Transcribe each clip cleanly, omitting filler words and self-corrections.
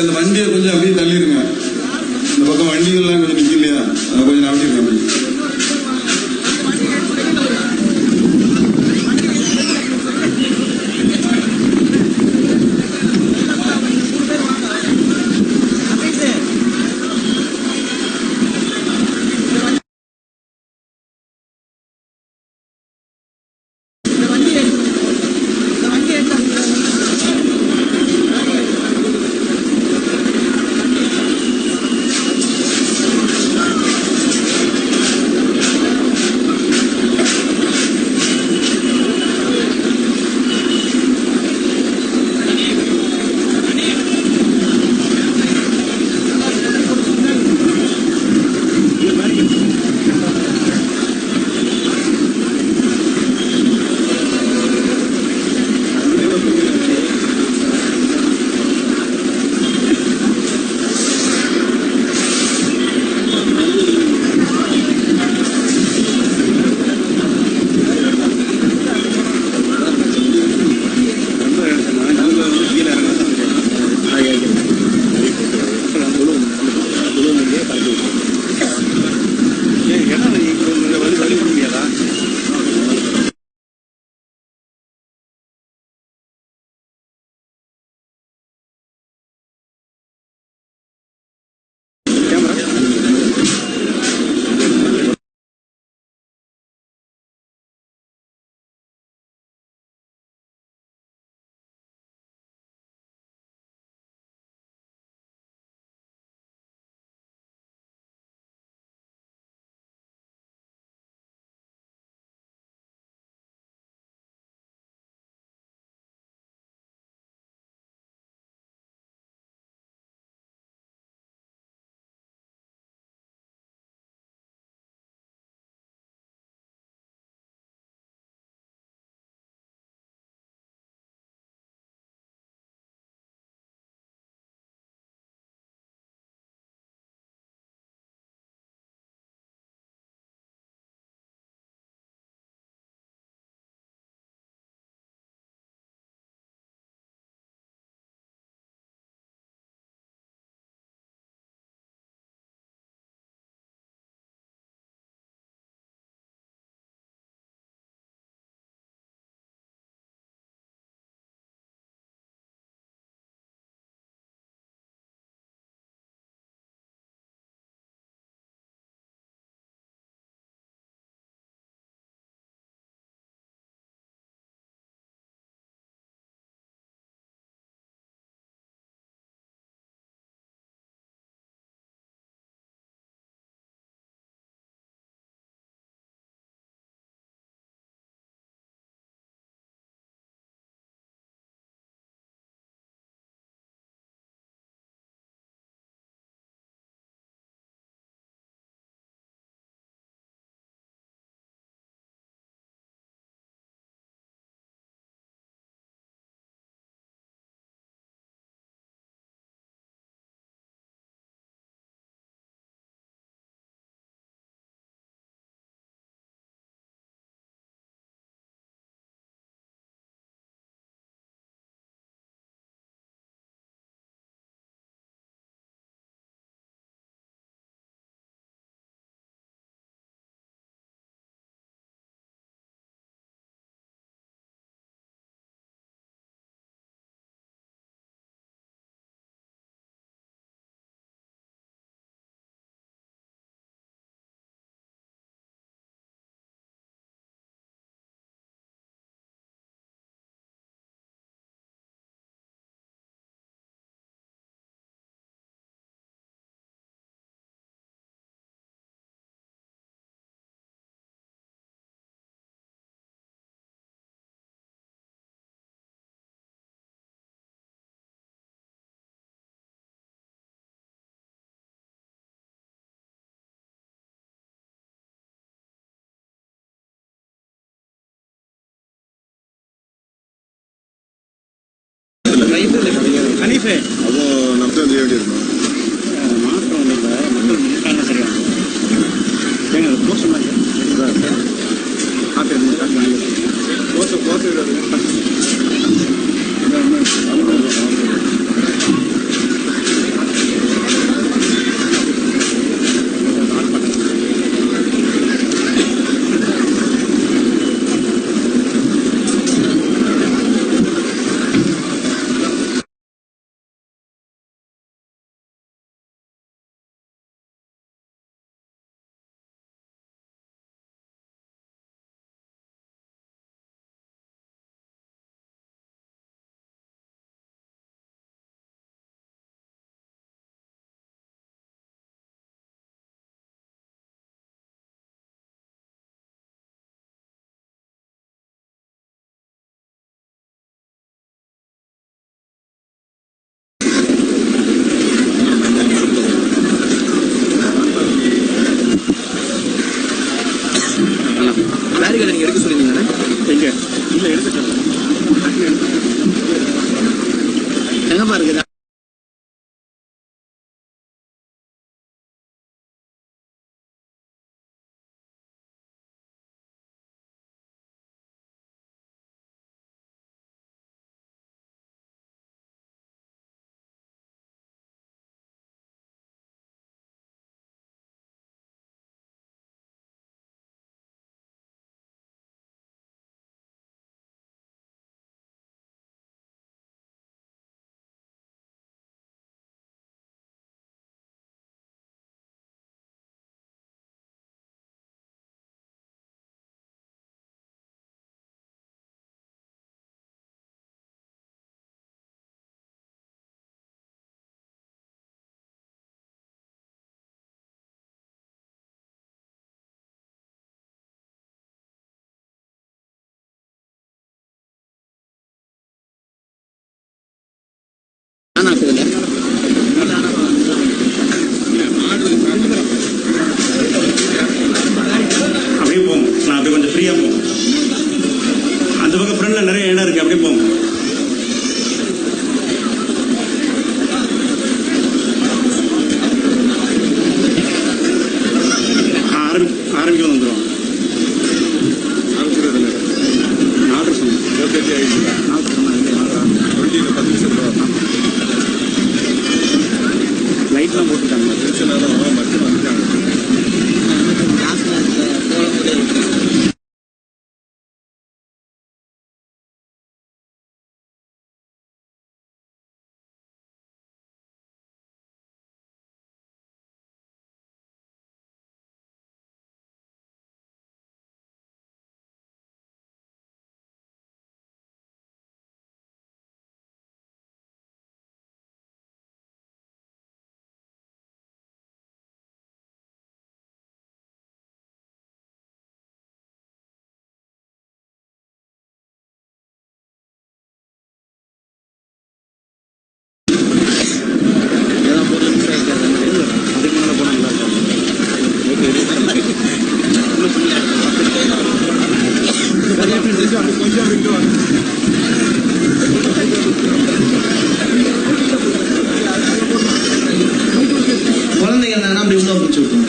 கொஞ்சம் அந்த வண்டியை கொஞ்சம் அப்படியே தள்ளிடுங்க. இந்த பக்கம் வண்டிகள்லாம் கொஞ்சம் நிக்கலையா, கொஞ்சம் நம்பிடுங்க. ஹனீஃபே அப்போ நம்ம வேண்டியிருக்கோம் மாற்றம் ஒன்றும் இல்லை, மக்கள் முன்னாடி சரியாக ஏங்க போஸ்ட் மாதிரி காப்பி போஸ்ட் பேரிகார்டு நீங்க எடுக்க சொல்லிருந்தீங்க எங்க இல்ல எடுத்துட்டு எங்கப்பா இருக்குது? அப்படியே போங்க. நான் அப்படியே கொஞ்சம் ஃப்ரீயா போங்க. அந்த பக்கம் ஃப்ரெண்ட்ல நிறைய இடம் இருக்கு. அப்படியே போங்க. ஆரம்பிக்க வந்துடும். ஆர்டர் சொன்னேன். லைட்லாம் போட்டுட்டாங்க. குழந்தைங்க இருந்தாங்கன்னா அப்படி உள்ள பிடிச்சி விட்டுரும்.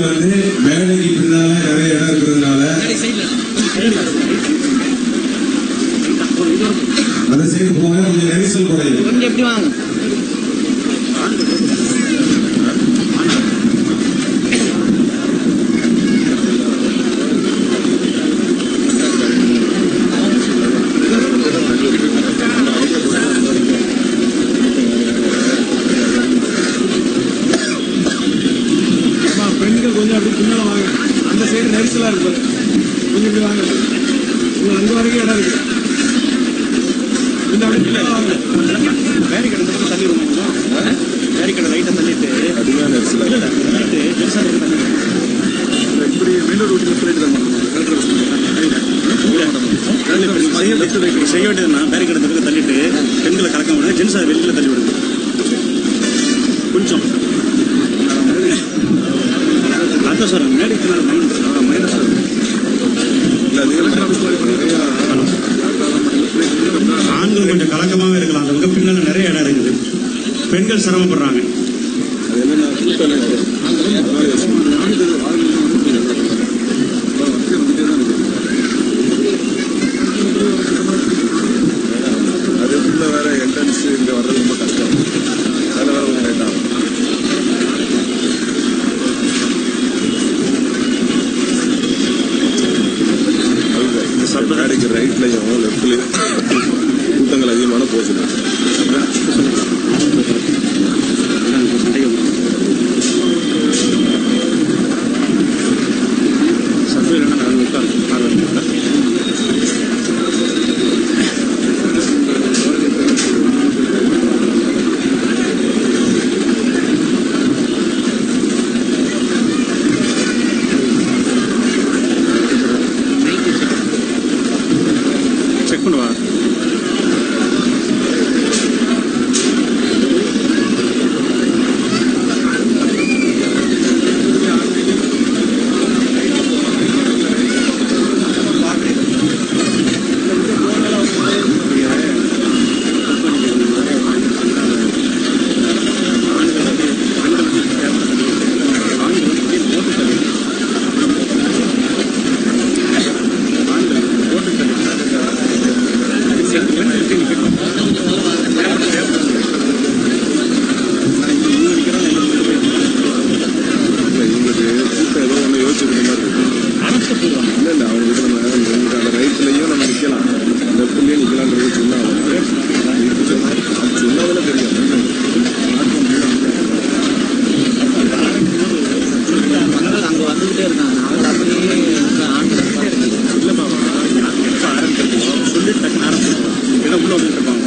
வந்து மேடைக்கு பின்னால நிறைய இடம் இருக்கிறதுனால அந்த சைடு போங்க, கொஞ்சம் நெரிசல் குறையும். கொஞ்சம் எப்படி வாங்க. பெண்கள் கொஞ்சம் அப்படி பின்னால வாங்க. அந்த சைடு நெரிசலா இருக்கு. கொஞ்சம் இப்படி வாங்க. அங்க வரைக்கும் இடம் இருக்கு. கொஞ்சம் அப்படி பின்னால வாங்க. பேரிகடை தள்ளி விடுவோம். பேரிகடை லைட்டை தள்ளிட்டு அதுதான் நெரிசலா இப்படி மெயின் ரோட்டில் சொல்லிட்டு செய்ய வேண்டியதுன்னா பேரிகடை தள்ளிட்டு பெண்களை கலக்க முடியாது. ஜென்ஸை வெளியில தள்ளி விடுங்க. கொஞ்சம் அதான் சார் மேடைக்கு மைனஸ் ஆண்கள் கொஞ்சம் கலக்கமாகவே இருக்கலாம். அந்த பக்கம் பின்னால நிறைய இடம் இருக்குது. பெண்கள் சிரமப்படுறாங்க. என்ட்ரன்ஸ் இங்கே வர்றது ரொம்ப கஷ்டம். அதில் வர கொஞ்சம் லேட் ஆகும். இந்த சப்டாடிக்கு ரைட்லையும் லெஃப்ட்லையும் கூட்டங்கள் அதிகமான போகுது. செக் பண்ணுவா. இல்ல அவங்க கிட்ட அந்த ரைட்லயும் நம்ம நிக்கலாம், லெஃப்ட்லயே நிக்கலாம்ன்றது சொன்னதுல தெரியும். அங்க வந்துகிட்டே இருக்காங்க. அவங்க அப்படியே இல்லப்பா ஆரம்பிச்சிருக்கோம் சொல்லி டக்குன்னு ஆரம்பிச்சிருக்கோம். இடம் உள்ள வந்துட்டு இருப்பாங்க.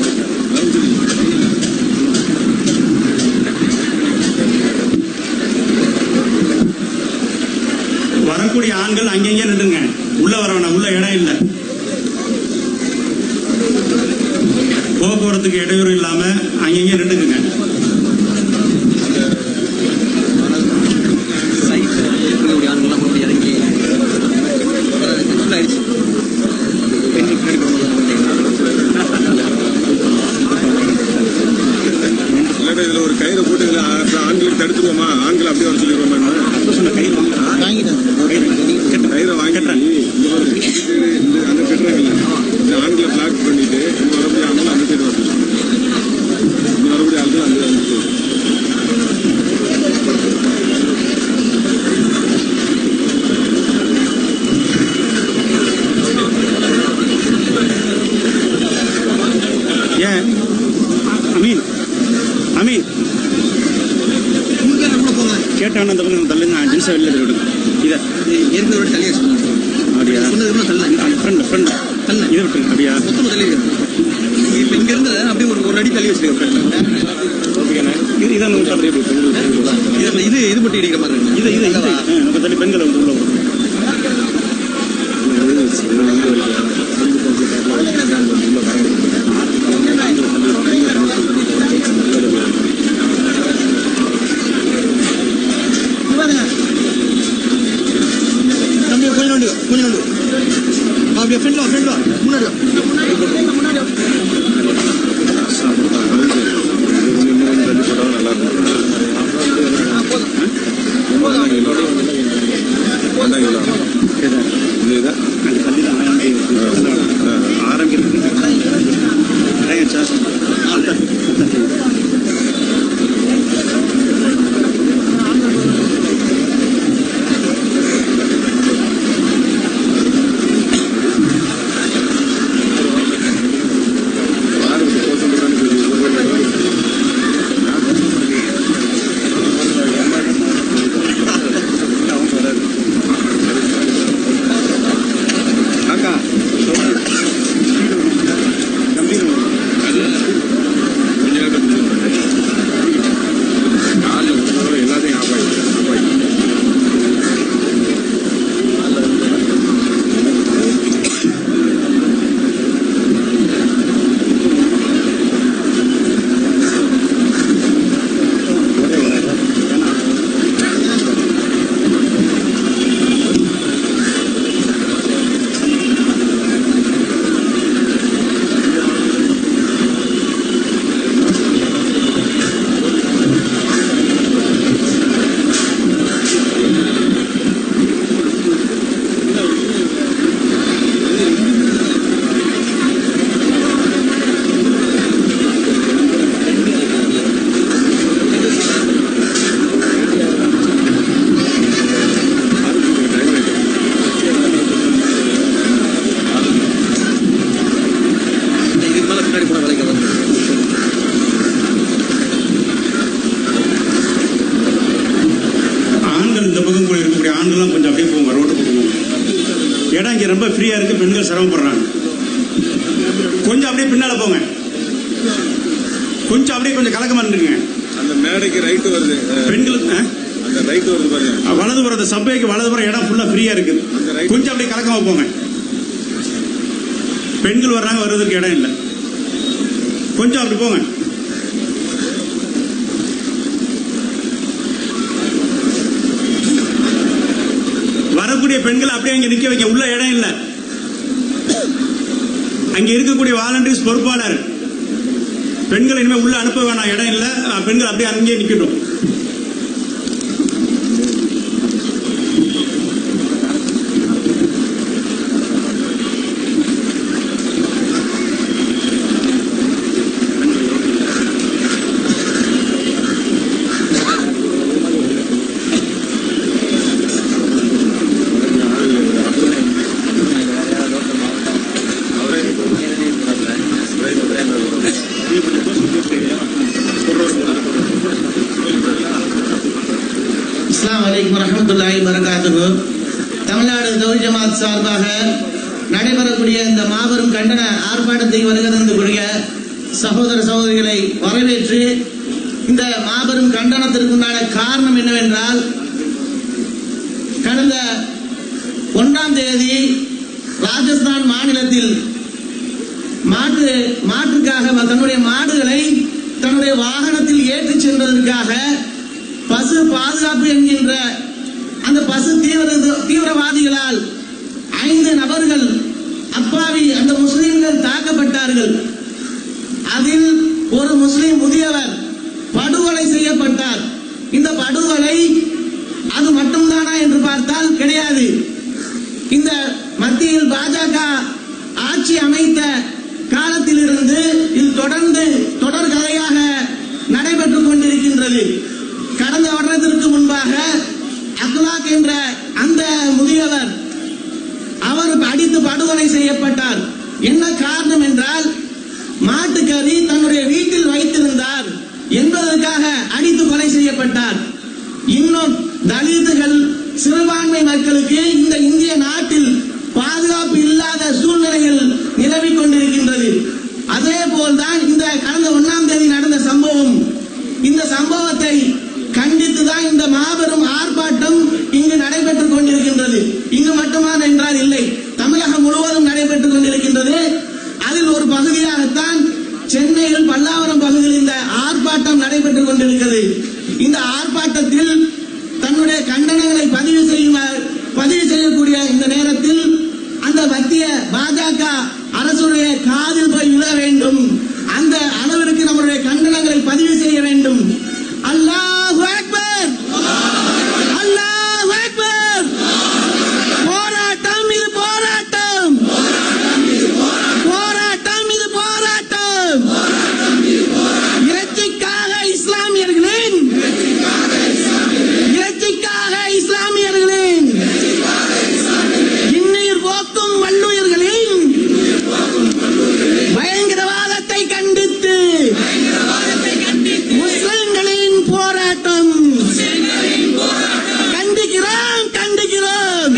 வரக்கூடிய ஆண்கள் அங்கங்கே நின்றுங்க. உள்ள வரவேணா, உள்ள இடம் இல்லை. போக்குவரத்துக்கு இடையூறு இல்லாம அங்கங்கே நின்றுக்குங்க. இறங்கி ஆயிடுச்சு. இல்லாட்டா இதுல ஒரு கயிறை போட்டு இதுல ஆண்களுக்கு தடுத்துருவோமா, ஆண்கள் அப்படியே வர சொல்லிடுவோமா? கயிறை வாங்கி அந்த கட்டுறாங்கல்ல, இந்த ஆண்களை பிளாக் பண்ணிட்டு இங்க வரக்கூடிய ஆண்கள் அந்த சைடு வரணும், இங்க வரக்கூடிய ஆண்கள் அந்த சைடு. ஏன் அமீன் அமீன் கேட்டான அந்த பக்கம் தள்ளி நான் ஜென்ஸை வெளில விடுங்க. இதை ஏற்கனவே தள்ளியா சொன்னாங்க. அப்படியா சொன்னதுக்கு தள்ளி ஃப்ரெண்ட் இதை விட்டுருங்க. அப்படியா மொத்தமாக தள்ளி இப்போ இங்க இருந்து அப்படியே ஒரு அடி தள்ளி வச்சிருக்கேன். ஓகேண்ணா. இதான் இது மட்டும் இடிக்கிற மாதிரி இருக்கு. இது நம்ம தள்ளி பெண்களை வந்து உள்ள வரும். தம்பி கொஞ்சம் நண்டு அப்படியே ஃப்ரெண்ட்ல முன்னாடி நல்லா இருக்கும். ஆரம்பிக்கிறது கொஞ்சம் அப்படியே கொஞ்சம் கலக்கமா இருந்துருங்க. அந்த மேடைக்கு ரைட் வருது, பெண்களுக்கு அந்த ரைட் வருது பாருங்க, வலதுபுறம் சபைக்கு வலதுபுறம் இடம் ஃபுல்லா ஃப்ரீயா இருக்குது. கொஞ்சம் அப்படியே கலக்கமா போங்க. பெண்கள் வர்றாங்க, வர்றதுக்கு இடம் இல்லை. கொஞ்சம் அப்படி போங்க. வரக்கூடிய பெண்கள் அப்படியே அங்க நிக்க வைக்க, உள்ள இடம் இல்லை. அங்க இருக்கக்கூடிய வாலண்டியர்ஸ் பொறுப்பாளர் பெண்கள் இனிமே உள்ள அனுப்ப வேணாம், இடம் இல்லை, பெண்கள் அப்படியே அங்கேயே நிக்கட்டும். அஸ்ஸலாமு அலைக்கும் வரஹ்மத்துல்லாஹி வபரகாத்துஹு. தமிழ்நாடு தௌஹீத் ஜமாத் சார்பாக நடைபெறக்கூடிய இந்த மாபெரும் கண்டன ஆர்ப்பாட்டத்தை வருகிறக்கூடிய சகோதர சகோதரிகளை வரவேற்று, இந்த மாபெரும் கண்டனத்திற்குண்டான காரணம் என்னவென்றால், கடந்த 1ஆம் தேதி ராஜஸ்தான் மாநிலத்தில் மாட்டுக்காக தன்னுடைய மாடுகளை தன்னுடைய வாகனத்தில் ஏற்றிச் சென்றதற்காக பசு பாதுகாப்பு என்கின்ற அந்த பசு தீவிரவாதிகளால் 5 நபர்கள் அப்பாவி அந்த முஸ்லிம்கள் தாக்கப்பட்டார்கள். அதில் ஒரு முஸ்லிம் முதியவர் படுகொலை செய்யப்பட்டார். இந்த படுகொலை அது மட்டும்தானா என்று பார்த்தால் கிடையாது. இந்த மத்தியில் பாஜக ஆட்சி அமைத்த காலத்திலிருந்து இது தொடர்ந்து தொடர்கதையாக நடைபெற்றுக் கொண்டிருக்கின்றது. கடந்த வருடத்திற்கு முன்பாக அக்லாக் என்ற அந்த முதியவர் அவர் அடித்து படுகொலை செய்யப்பட்டார். என்ன காரணம் என்றால், மாட்டுக்கறி தன்னுடைய வீட்டில் வைத்திருந்தார் என்பதற்காக அடித்து கொலை செய்யப்பட்டார். இன்னும் தலித்துகள், சிறுபான்மை மக்களுக்கு இந்த இந்திய நாட்டில் பாதுகாப்பு இல்லாத சூழ்நிலைகள் நிலவிக் கொண்டிருக்கின்றது. அதே போல்தான் இந்த கடந்த 1ஆம் தேதி நடந்த சம்பவம். இந்த சம்பவத்தை கண்டித்துதான் இந்த மாபெரும் ஆர்ப்பாட்டம் இங்கு நடைபெற்றுக் கொண்டிருக்கின்றது. இங்கு மட்டுமான என்றால் இல்லை, தமிழகம் முழுவதும் நடைபெற்றுக் கொண்டிருக்கின்றது. அதில் ஒரு பகுதியாகத்தான் சென்னையில் பல்லாவரம் பகுதியில் இந்த ஆர்ப்பாட்டம் நடைபெற்றுக் கொண்டிருக்கிறது. இந்த ஆர்ப்பாட்டத்தில் தன்னுடைய கண்டனங்களை பதிவு செய்யக்கூடிய இந்த நேரத்தில் அந்த மத்திய பாஜக அரசுடைய காதில் போய் விழ வேண்டும். அந்த அளவிற்கு நம்முடைய கண்டனங்களை பதிவு செய்ய வேண்டும். அல்லாஹு அக்பர், அல்லாஹு அக்பர். போராட்டம் இது போராட்டம், போராட்டம் இது போராட்டம். இறைச்சிக்காக இஸ்லாமியர்களின், இறைச்சிக்காக இஸ்லாமியர்களின் இன்னுயிர் போக்கும் வல்லுயிர்களின் பயங்கரவாதத்தை கண்டித்து முஸ்லிம்களின் போராட்டம். கண்டிக்கிறோம், கண்டிக்கிறோம்,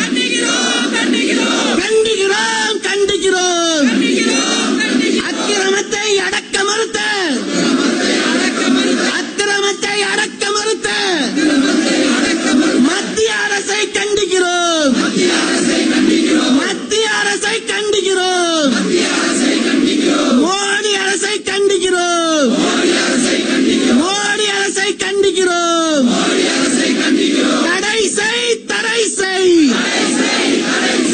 கண்டிக்கிறோம், கண்டிக்கிறோம். அக்கிரமத்தை அடக்க மறுத்த, அக்கிரமத்தை அடக்க மறுத்த மத்திய அரசை கண்டிக்கிறோம், மத்திய அரசை கண்டிக்கிறோம், மோடி அரசை கண்டிக்கிறோம், மோடி அரசை கண்டிக்கிறோம். தடை செய், தடை செய்,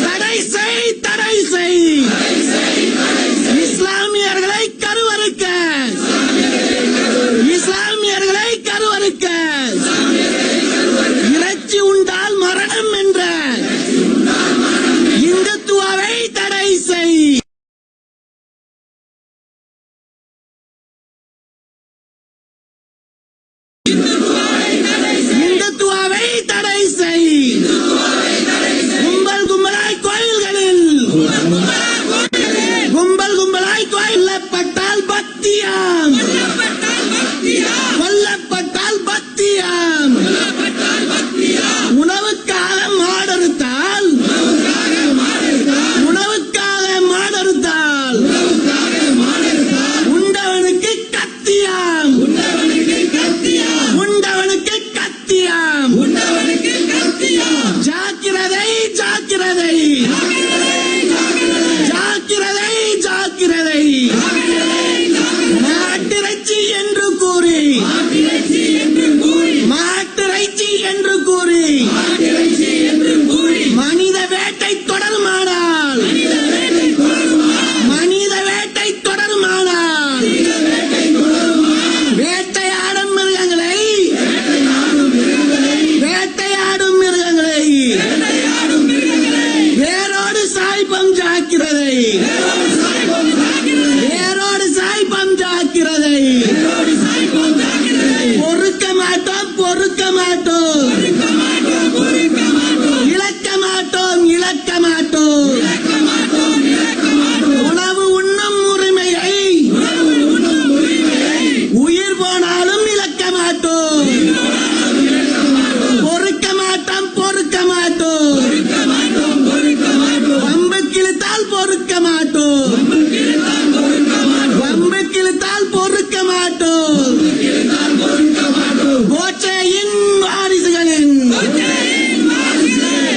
தடை செய், தடை செய். இஸ்லாமியர்களை கருவறுக்க, இஸ்லாமியர்களை கருவறுக்க. இறைச்சி உண்டால் மரணம் என்ற இந்துத்துவாவை தடை செய். இந்துத்துவாவை தடை செய். கும்பல் கும்பலாய் கோயில்களில், கும்பல் கும்பலாய் கொல்லப்பட்டால் பக்தியாம், கொல்லப்பட்டால் பக்தியாம். உணவுக்காக மாடறுத்தால், உணவுக்காக மாடறுத்தால் உண்டவனுக்கு கத்தியா. மாட்டோம், இழக்க மாட்டோம், இழக்க மாட்டோம். உணவு உண்ணும் உரிமையை உயிர் போனாலும் இழக்க மாட்டோம், பொறுக்க மாட்டோம், பொறுக்க மாட்டோம். வம்பு கிழித்தால் பொறுக்க மாட்டோம், வம்பு கிழித்தால் பொறுக்க மாட்டோம். கோட்சேயின் வாரிசுகளின்,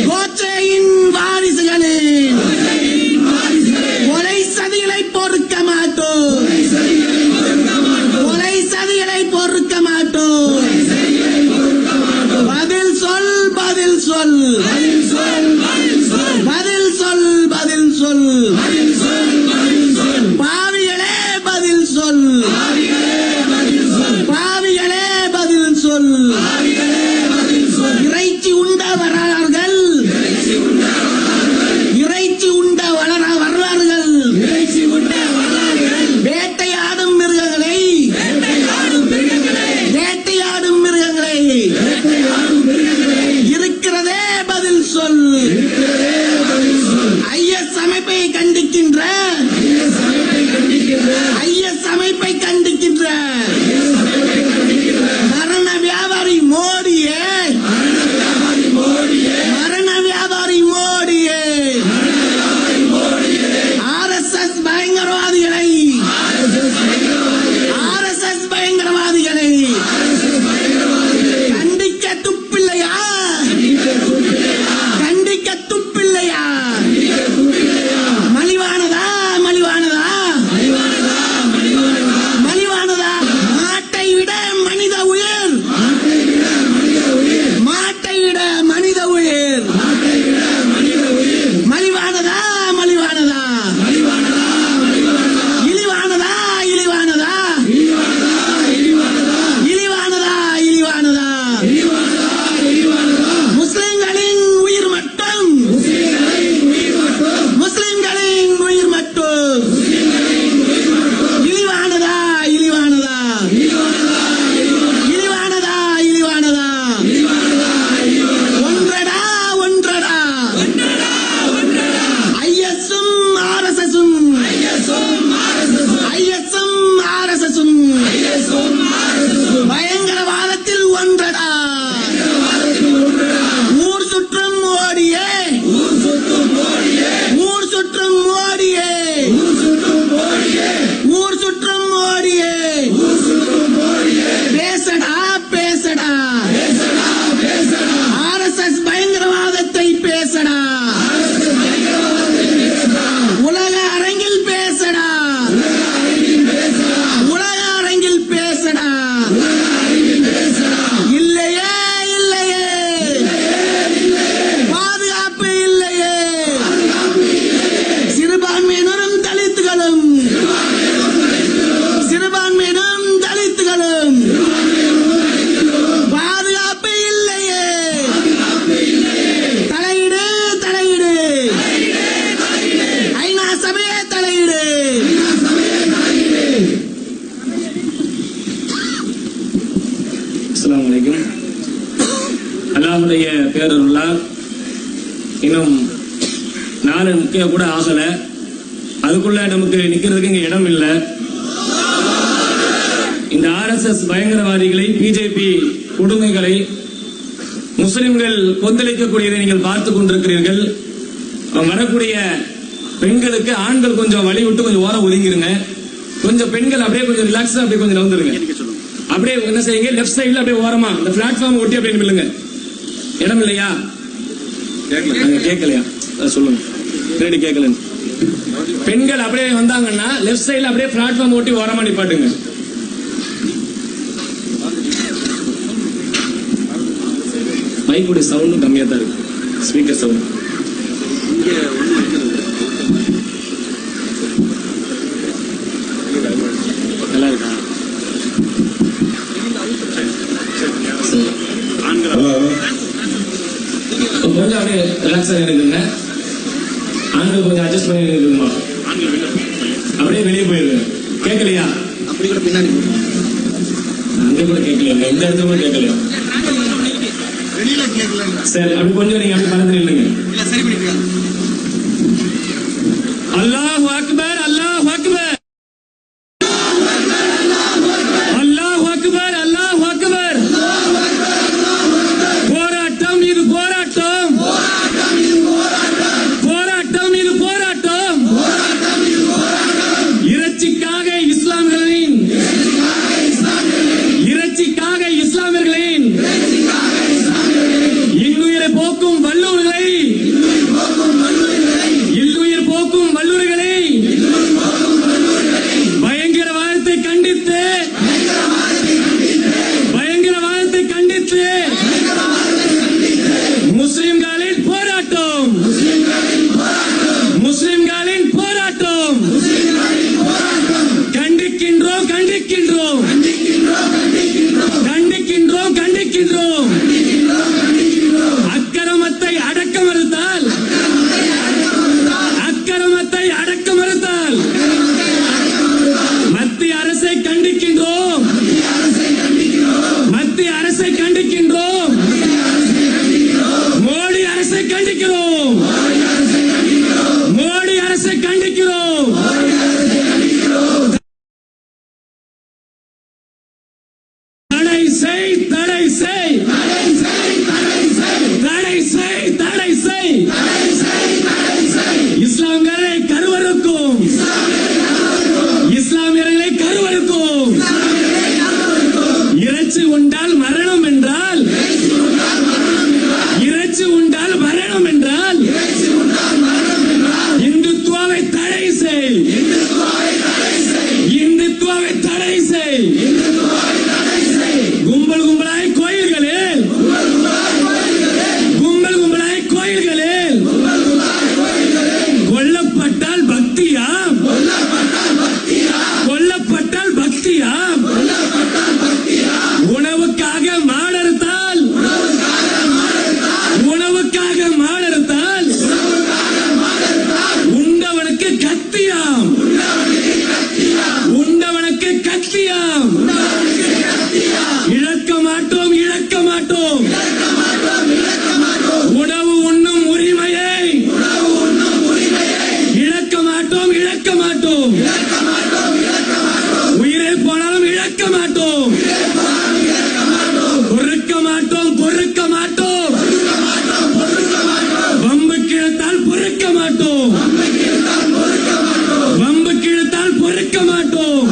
கோட்சேயின் வாரிசுகளின் கொலை சதிகளை பொறுக்க மாட்டோம், கொலை சதிகளை பொறுக்க மாட்டோம். பதில் சொல், பதில் சொல், பதில் சொல், பதில் சொல். பாவிகளே பதில் சொல், பாவிகளே பதில் சொல். இறைச்சி உண்ட வரலாறுகள், இறைச்சி உண்ட வரலாறுகள், வேட்டையாடும் மிருகங்களை, வேட்டையாடும் மிருகங்களை இருக்கிறதே பதில் சொல். ஐஎஸ் அமைப்பை கண்டிக்கின்ற, ஐஎஸ் அமைப்பை கண்டிக்கின்ற மரண வியாபாரி மோடியே, மரண வியாபாரி மோடியே, ஆர்எஸ்எஸ் பயங்கரவாதிகளை, ஆர்எஸ்எஸ் பயங்கரவாதிகளை கண்டிக்க துப்பில்லையா, கண்டிக்க துப்பில்லையா? மலிவானதா, மலிவானதா, மலிவானதா? மாட்டை விட மனித உயிர், மாட்டை விட மனித உயிர் மலிவானதா, மலிவானதா, இழிவானதா, இழிவானதா, இழிவானதா, இழிவானதா? முஸ்லிம்களின் உயிர் மட்டும், முஸ்லிம்களின் உயிர் மட்டும் இழிவானதா, இழிவானதா, இழிவானதா, இழிவானதா? ஒன்றடா, ஒன்றடா, ஐஎஸ்ஸும் ஆர்எஸ்எஸும், ஐஎஸ்ஸும் ஆர்எஸ்எஸும் பயங்கரவாதத்தில் ஒன்றடா. ஊர் சுற்றும் மோடியே, ஊர் சுற்றும் மோடியே, ஊர் சுற்றும் மோடியே. பேசடா, பேசடா, ஆர்எஸ்எஸ் பயங்கரவாதத்தை பேசடா, உலக அரங்கில் பேசடா, உலக அரங்கில் பேசடா. இல்லையே, இல்லையே, பாதுகாப்பு இல்லையே. சிறுபான்மையினரும் தலித்துகளும், சிறுபான்மையினரும் தலித்துகளும் பாதுகாப்பு இல்லையே. தலையிடு, தலையிடு, ஐநா சபையே தலையிடு. அஸ்ஸலாமு அலைக்கும். அல்லாஹ்வுடைய பேரருளால் இன்னும் நாலு முக்கிய கூட ஆகல, அதுக்குள்ள நமக்கு நிக்கிறதுக்கு இங்க இடம் இல்லை. இந்த ஆர்எஸ்எஸ் பயங்கரவாதிகளை, பிஜேபி கொடுமைகளை முஸ்லிம்கள் கொந்தளிக்கக்கூடியதை நீங்கள் பார்த்துக் கொண்டிருக்கிறீர்கள். வரக்கூடிய பெண்களுக்கு ஆண்கள் கொஞ்சம் வழி விட்டு கொஞ்சம் ஓரம் ஒதுங்கிருங்க. கொஞ்சம் பெண்கள் அப்படியே கொஞ்சம் ரிலாக்ஸா அப்படியே கொஞ்சம் நகர்ந்துருங்க. அப்படியே என்ன செய்யுங்க, லெஃப்ட் சைடுல அப்படியே ஓரமா இந்த பிளாட்ஃபார்ம் ஒட்டி அப்படியே நில்லுங்க. இடம் இல்லையா? கேட்கலையா? சொல்லுங்க. ரெடி கேட்கல. பெண்கள் அப்படியே வந்தாங்கன்னா லெஃப்ட் சைடுல அப்படியே பிளாட்ஃபார்ம் ஒட்டி ஓரமா நிப்பாட்டுங்க. மைக்குடைய சவுண்டும் கம்மியா தான் இருக்கு, ஸ்பீக்கர் சவுண்ட். நல்லா இருக்கா? கொஞ்சம் அப்படியே ரிலாக்ஸா இருக்குங்க. ஆண்கள் கொஞ்சம் அட்ஜஸ்ட் பண்ணி இருக்குமா? அப்படியே வெளியே போயிருங்க. கேட்கலையா? அப்படி கூட பின்னாடி அங்க கூட கேட்கலையா? இந்த இடத்துல கூட கேட்கலையா? வெளியில கேட்கல. சரி, அப்படி கொஞ்சம் நீங்க அப்படி பக்கத்துல இல்லைங்க. இல்ல சரி பண்ணிருக்கேன். அல்லாஹ் அக்பர், அல்லாஹ் அக்பர், அல்லாஹ் அக்பர், அல்லாஹ் அக்பர். போராட்டம் இது போராட்டம், போராட்டம் இது போராட்டம். இறைச்சிக்காக இஸ்லாமியர்களின், இறைச்சிக்காக இஸ்லாமியர்களின் இன்னுயிரை போக்கும் வல்லூர்களை, இல்லுயிர் போக்கும் வல்லூர்களை பயங்கரவாதத்தை கண்டித்து, பயங்கரவாதத்தை கண்டித்து முஸ்லிம்களின் போராட்டம், முஸ்லிம்களின் போராட்டம். கண்டிக்கின்றோம், கண்டிக்கின்றோம், கண்டிக்கின்றோம், கண்டிக்கின்றோம். அக்கிரமத்தை அடக்க மறுத்தால், அக்கிரமத்தை அடக்க மறுத்தால் மத்திய அரசை கண்டிக்கின்றோம், மத்திய அரசை கண்டிக்கின்றோம், மோடி அரசை கண்டிக்கிறோம், மோடி அரசை கண்டிக்கிறோம். தடை செய், தடை செய், தடை செய், தடை செய். இஸ்லாமியர்களை கருவறுக்கும், இஸ்லாமியர்களை கருவறுக்கும். இறைச்சி உண்டால் மரணம் என்றால், இறைச்சி உண்டால் மரணம் என்றால் இந்துத்துவாவை தடை செய், இந்துத்துவாவை தடை செய். கும்பல் கும்பலாய் கோயில்களில், கும்பல் கும்பலாய் கோயில்களில் கொல்லப்பட்டால் பக்தியாம், கொல்லப்பட்டால் பக்தியாம். உணவுக்காக மாடறுத்தால், உணவுக்காக மாடறுத்தால் உண்டவனுக்கு கத்தியாம், உண்டவனுக்கு கத்தியாம். இழக்க மாட்டோம், இழக்க மாட்டோம். உணவு உண்ணும் உரிமையை இழக்க மாட்டோம், இழக்க மாட்டோம். உயிரை போனாலும் இழக்க மாட்டோம், பொறுக்க மாட்டோம், பொறுக்க மாட்டோம். வம்பு கிழத்தால் பொறுக்க மாட்டோம், வம்பு கிழத்தால் பொறுக்க மாட்டோம்.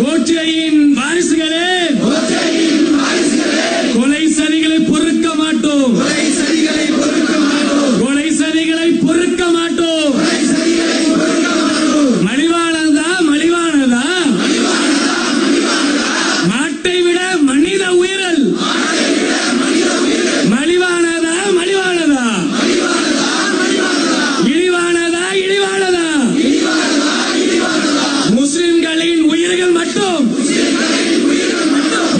கோட்சையின் வாரிசுகளே, கொலை சதிகளை பொறுக்க மாட்டோம், கொலை சதிகளை பொறுக்க மாட்டோம். மலிவானதா, மலிவானதா? மாட்டை விட மனித உயிரல் மலிவானதா, மலிவானதா? இழிவானதா, இழிவானதா? முஸ்லிம்களின் உயிர்கள் மட்டும்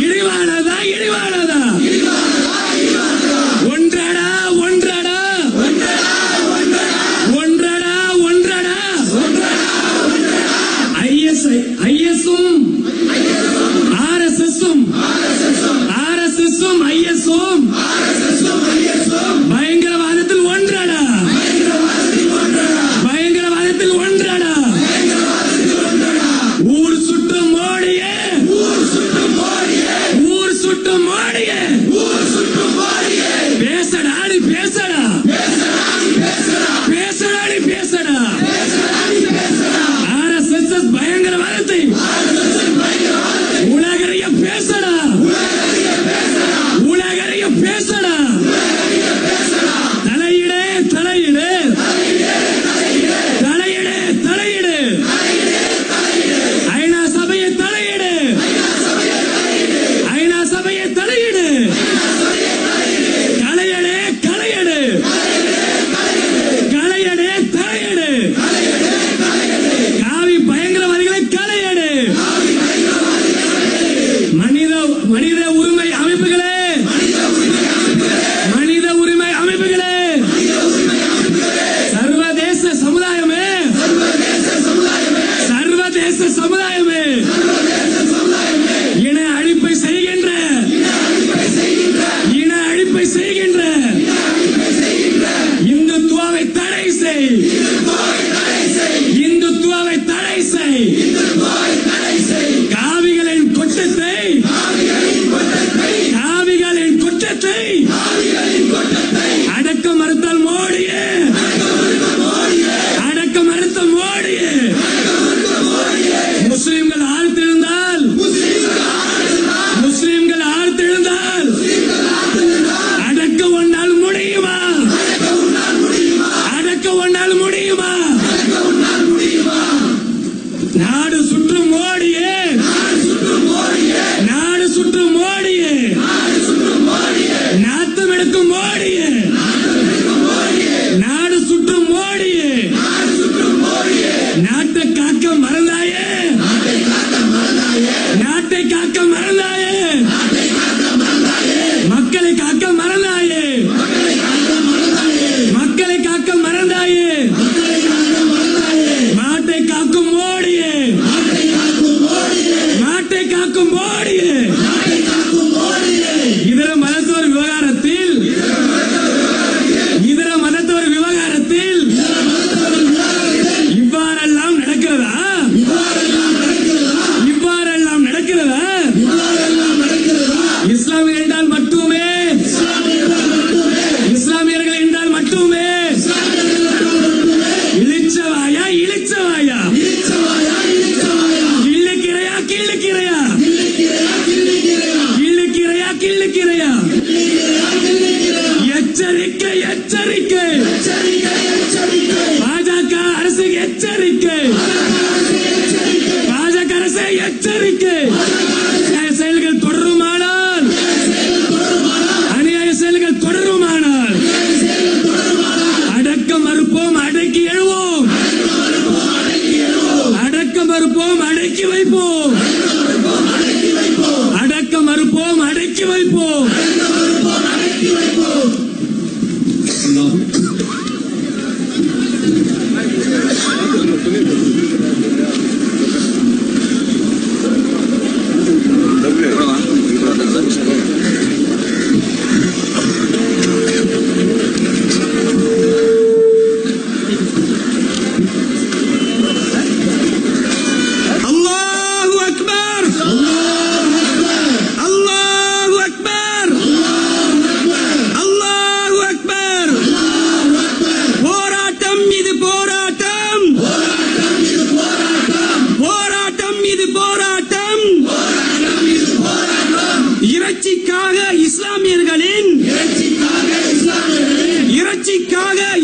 இழிவானதா, இழிவானதா? ஒன்றடா, ஒன்றடா, ஒன்றடா, ஒன்றடா. ஐஎஸும் ஆர்எஸ்எஸும், ஆர்எஸ்எஸும் ஐஎஸும் பயங்கரவாதத்தில் ஒன்றடா, பயங்கரவாதத்தில் ஒன்றடா. ஊர் சுட்டும் மோடியே, ஊர் சுட்டும் மோடியே. பேசடாடி, பேசடா, பேசடாடி, பேசடா. ஆர்எஸ்எஸ் பயங்கரவாதத்தை உலகறிய பேசடா, உலகறிய பேசடா. தலையிடு, தலையிடு, தலையிடு, தலையிடு. ஐநா சபையை தலையிடு, ஐநா சபையை தலையிடு. களையடே, களையடு, களையடே, தலையடு. காவி பயங்கரவாதிகளை களையடு. மனித உரிமை அமைப்புகளே, மனித உரிமை அமைப்புகளே, சர்வதேச சமுதாயமே, சர்வதேச சமுதாயமே இன அழிப்பை செய்கின்ற நாட்டை காக்கும் மோடியே, இதர மதத்தவர் விவகாரத்தில் இவ்வாறெல்லாம் நடக்கிறதா? இஸ்லாமியர்கள் என்றால் மட்டுமே இழிச்சவாயா கிள்ளுக்கிறையா எச்சரிக்கை பாஜக அரசு எச்சரிக்கை செயல்கள் தொடருமானால் அநியாய செயல்கள் தொடருமானால் அடக்க மறுப்போம், அடக்கி எழுவோம். அடக்க மறுப்போம், அடக்கி வைப்போம். அடக்க மறுப்போம், அடக்கி வைப்போம்.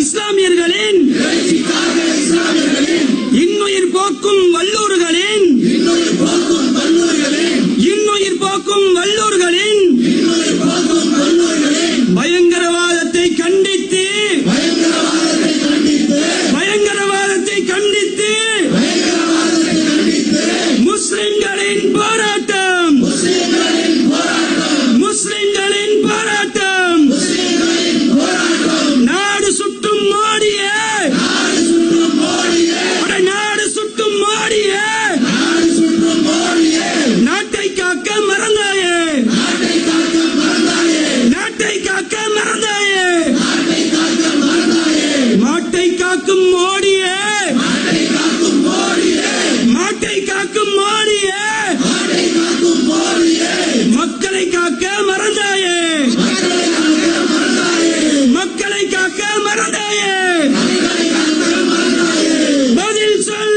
இஸ்லாமியர்களின் இன்னுயிர் போக்கும் வல்லூர்களின் பயங்கரவாதத்தை கண்டித்து முஸ்லிம்களின் போராட்டம் நாடு சுட்டும் மோடியே, நாட்டை காக்க மறந்தாயே, மாட்டை காக்கும் மோடியே, மக்களை காக்க மறந்தாயே, பதில் சொல்.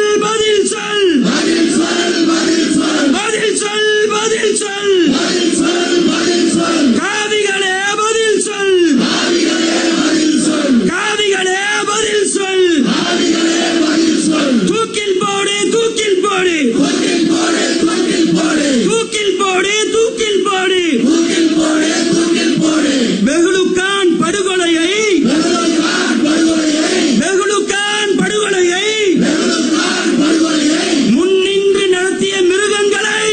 காவிகளே பதில் சொல். தூக்கில் போடு. பெகுலுக்கான் படுகொலையை முன்னின்று நடத்திய மிருகங்களை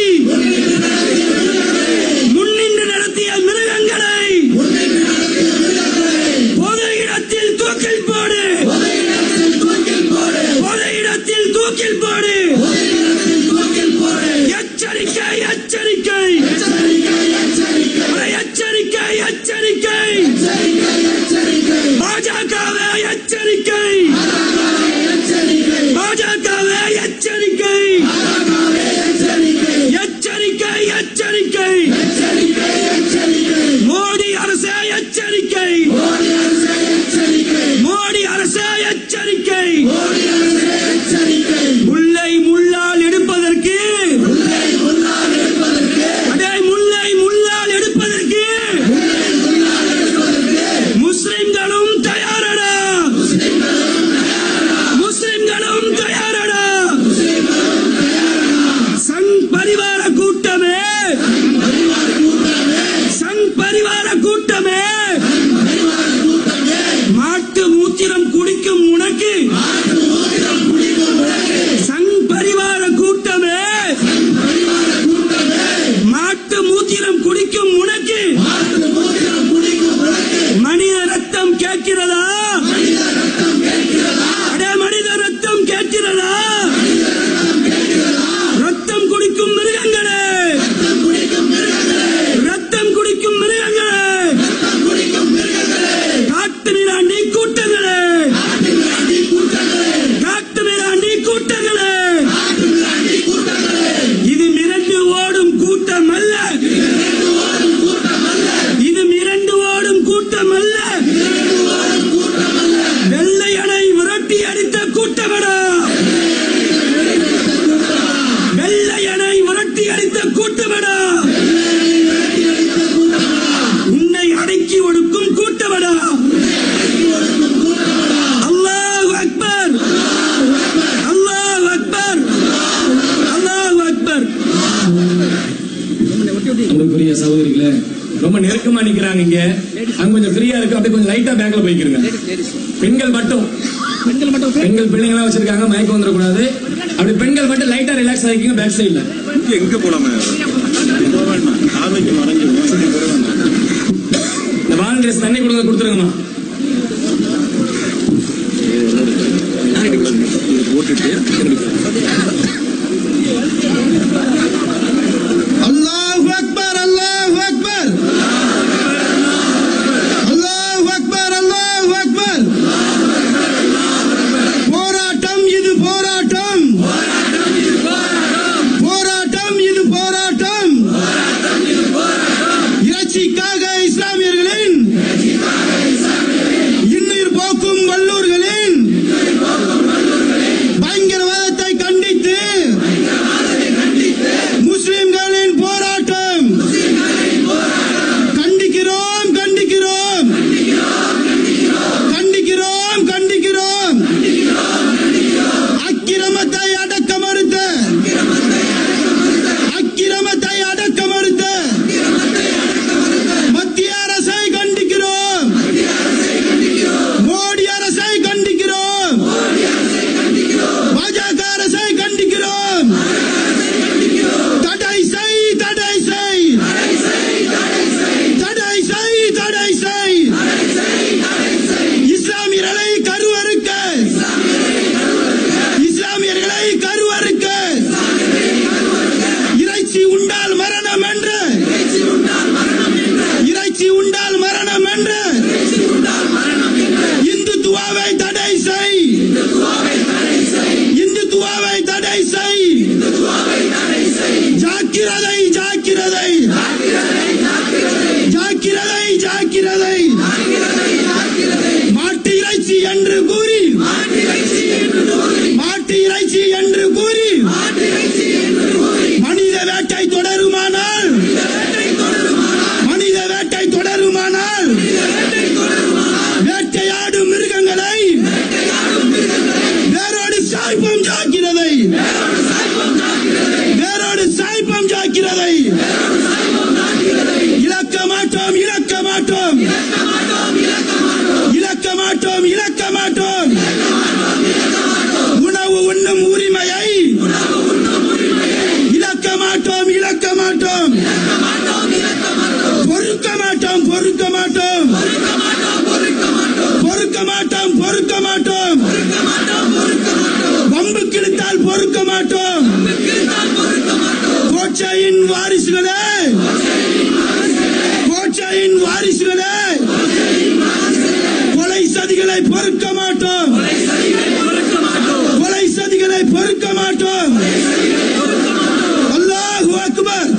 பொது இடத்தில் தூக்கில் போடு. எச்சரிக்கை. பாஜகவே எச்சரிக்கை. மோடி அரசே எச்சரிக்கை. முல்லை முள்ளால் எடுப்பதற்கு முஸ்லிம்களும் தயாரடா. சங் பரிவார கூட்டமே மாட்டு மூத்திரம் குடிக்கும் உனக்கு, சங் பரிவார கூட்டமே மாட்டு மூத்திரம் குடிக்கும் உனக்கு மனித ரத்தம் கேட்கிறதா? மனித ரத்தம் கேட்கிறதா? ரத்தம் குடிக்கும் மிருகங்களே, சகோதரிய சகோதரிகளே, ரொம்ப நெருக்கமா நிக்கிறாங்க இங்க. அங்க கொஞ்சம் ஃப்ரீயா இருக்கு, அப்படியே கொஞ்சம் லைட்டா பேக்ல போய்க்கிறங்க. பெண்கள் மட்டும் பெண்கள் பிள்ளைங்களா வச்சிருக்காங்க, மயக்கம் வந்துடக்கூடாது. அப்படி பெண்கள் மட்டும் லைட்டா ரிலாக்ஸ் ஆகிக்கங்க பேக் சைட்ல. எங்க போலாமே ஆர்வைக்கு மறைஞ்சிருவோம். இந்த வாலண்டியர்ஸ் தண்ணி கொடுங்க, கொடுத்துருங்கம்மா. போட்டுட்டு அல்லாஹு அக்பர், அல்லாஹு அக்பர், அல்லாஹு அக்பர், அல்லாஹு அக்பர். போராட்டம் இது போராட்டம், போராட்டம் இது போராட்டம். இறைச்சிக்காக இஸ்லாமியர்களின் இன்னுயிர் போக்கும் வல்லூர்களின் பயங்கரவாதத்தை கண்டித்து முஸ்லிம்களின் போராட்டம். கண்டிக்கிறோம், கண்டிக்கிறோம், கண்டிக்கிறோம், கண்டிக்கிறோம். அக்கிரமத்தை அடக்க மறுத்த, அக்கிரமத்தை அடக்க மறுத்த மத்திய அரசை கண்டிக்கிறோம், மோடி அரசை கண்டிக்கிறோம், பாஜக அரசை கண்டிக்கிறோம். தடை செய், தடை செய், தடை செய், தடை செய். இஸ்லாமியர்களை கருவறுக்க, இஸ்லாமியர்களை கருவறுக்க. இறைச்சி உண்டால் மரணம் என்று, இறைச்சி உண்டால் மரணம் என்று. இந்துத்துவாவை தடை செய், இந்துத்துவாவை தடை செய். ஜாக்கிரதை, ஜாக்கிரதை, ஜாக்கிரதை, ஜாக்கிரதை. மாட்டு இறைச்சி என்று கூறி, மாட்டு இறைச்சி என்று கூறி மனித வேட்டை தொடருமானால், மனித வேட்டை தொடருமானால் வேட்டையாடும் மிருகங்களை வேரோடு சாய்ப்போம். ஜாக்கிரதை, வேரோடு சாய்ப்போம். ஜாக்கிரதை. இழக்க மாட்டோம், இழக்க மாட்டோம், இழக்க மாட்டோம், இழக்க மாட்டோம். உணவு உண்ணும் உரிமையை இழக்க மாட்டோம், இழக்க மாட்டோம். பொறுக்க மாட்டோம், பொறுக்க மாட்டோம், பொறுக்க மாட்டோம், பொறுக்க மாட்டோம். வம்பு கிழித்தால் பொறுக்க மாட்டோம். கோட்சையின் வாரிசுகளே, கோட்சையின் வாரிசுகளே, கொலை சதிகளை பொறுக்க மாட்டோம், கொலை சதிகளை பொறுக்க மாட்டோம். அல்லாஹு அக்பர்.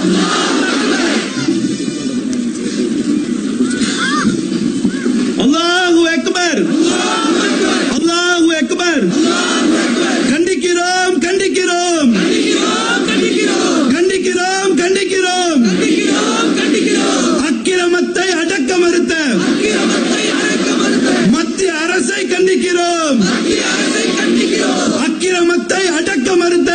அல்லாஹு அக்பர், அல்லாஹு அக்பர். கண்டிக்கிறோம், கண்டிக்கிறோம், கண்டிக்கிறோம், கண்டிக்கிறோம். அக்கிரமத்தை அடக்க மறுத்த மத்திய அரசை கண்டிக்கிறோம், அக்கிரமத்தை அடக்க மறுத்த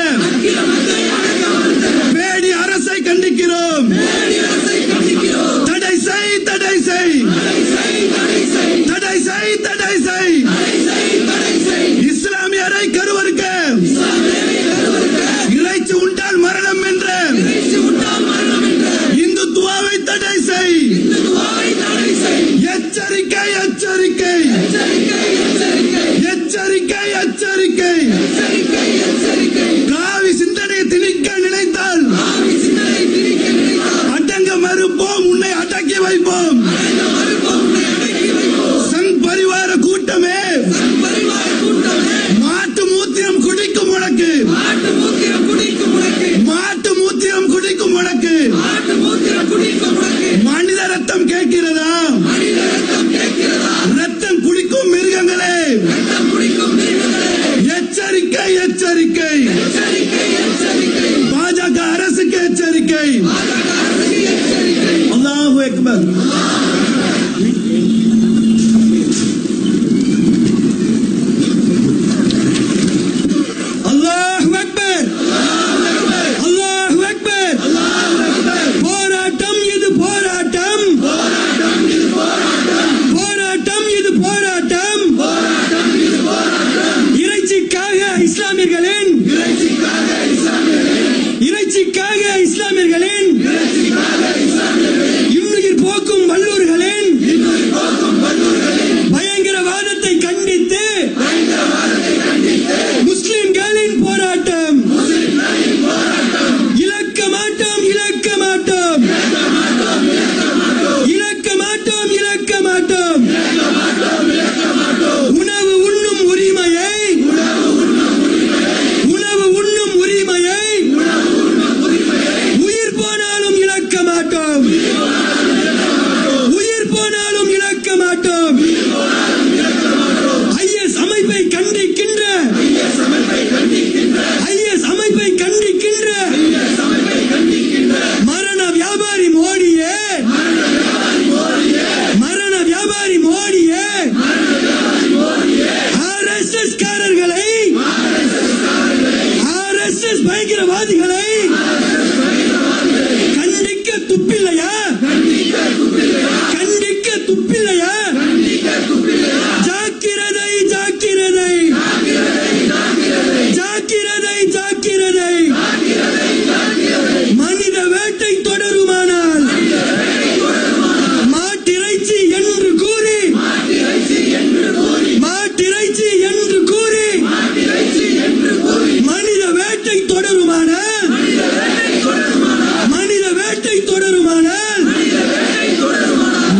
பேடி அரசை கண்டிக்கிறோம். தடை செய், தடை செய், தடை செய், தடை செய். இஸ்லாமியரை கருவறுக்க, இறைச்சி உண்டால் மரணம் என்ற இந்துத்துவாவை தடை செய். எச்சரிக்கை, எச்சரிக்கை, எச்சரிக்கை, எச்சரிக்கை. காவி சிந்தனை திணிக்க நினைத்தால் அடங்க மறுப்போம், உன்னை அடக்கி வைப்போம். சங் பரிவார கூட்டமே, மாட்டு மூத்திரம் குடிக்கும் உனக்கு, மாட்டு மூத்திரம் குடிக்கும் உனக்கு மனித ரத்தம் கேட்கிறதா? ரத்தம் குடிக்கும் மிருகங்களே, எச்சரிக்கை, எச்சரிக்கை. பாஜக அரசுக்கு எச்சரிக்கை. அல்லாஹு அக்பர். அல்லாஹு அக்பர், அல்லாஹு அக்பர். போராட்டம் இது இறைச்சிக்காக இஸ்லாமியர்களின் இன்னுயிர் போக்கும் வல்லூர்களின் பயங்கரவாதத்தை கண்டித்து முஸ்லிம்களின் போராட்டம் இழக்க மாட்டோம் இழக்க மாட்டோம் இழக்க மாட்டோம் இழக்க மாட்டோம். உணவு உண்ணும் உரிமையை உயிர் போனாலும் இழக்க மாட்டோம் உயிர் போனாலும் இழக்க மாட்டோம். ஐஎஸ் அமைப்பை கண்டிக்கின்ற மரண வியாபாரி மோடியே RSS காரர்களை RSS பயங்கரவாதிகளை கண்டிக்க துப்பில்லையா? ஜாக்கிரதை ஜாக்கிரதை ஜாக்கிரதை ஜாக்கிரதை. மனித வேட்டை தொடருமானால் மாட்டிறைச்சி என்று கூறி மனித வேட்டை தொடருமானால்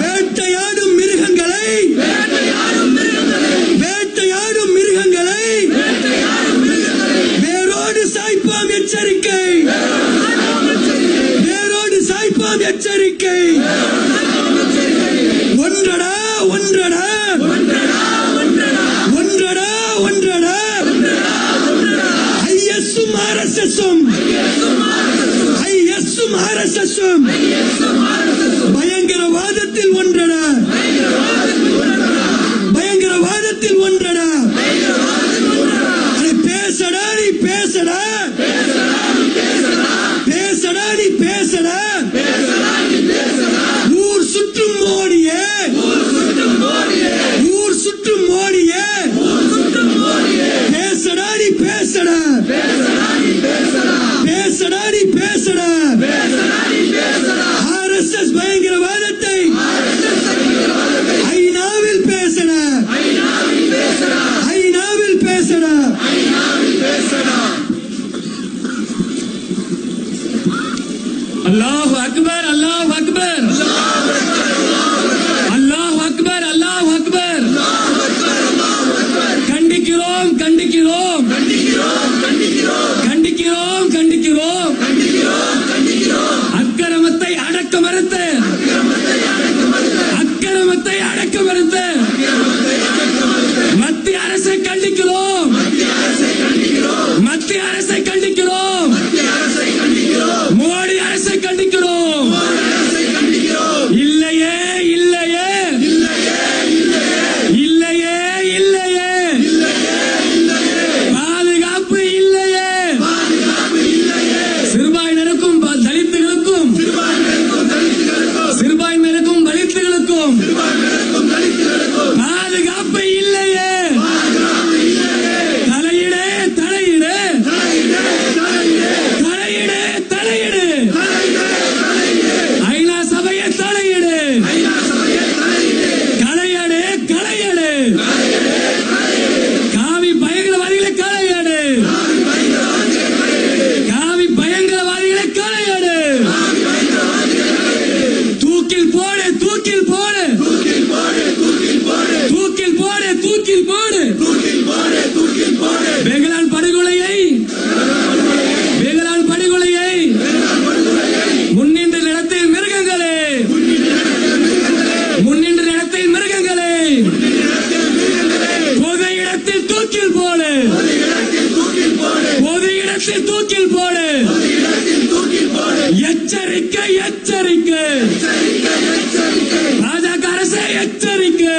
வேட்டையாடும் மிருகங்களை வேரோடு சாய்ப்பாம் எச்சரிக்கை. ஒன்றடா ஐஎஸ்ஸும் RSSும் பயங்கரவாதத்தில் ஒன்றடா. பேசடா. ஊர் சுற்றும் மோடியே பேசடா. RSS பயங்கரவாதத்தை ஐநாவில் பேசடா. அல்லாஹ் அக்பர் அல்லாஹ் அக்பர் அல்லாஹ் அக்பர் அல்லாஹ் அக்பர். கண்டிக்கிறோம் கண்டிக்கிறோம் கண்டிக்கிறோம் கண்டிக்கிறோம். அக்கிரமத்தை அடக்க மறுத்த மத்திய அரசை கண்டிக்கிறோம். மோடி அரசை கண்டிக்கிறோம். இல்லையே பாதுகாப்பு இல்லையே. சிறுபான்மையினருக்கும் தலித்துகளுக்கும் பாதுகாப்பு இல்லையே. தலையிடு ஐநா சபையை தலையிடு. களையடு காவி பயங்கரவாதிகளை களையடு. தூக்கில் போடு. வேகலான் படுகொலையை முன்னின்று நடத்தில் மிருகங்களே பொது இடத்தில் தூக்கில் போடு. எச்சரிக்கை பாஜக அரசே எச்சரிக்கை.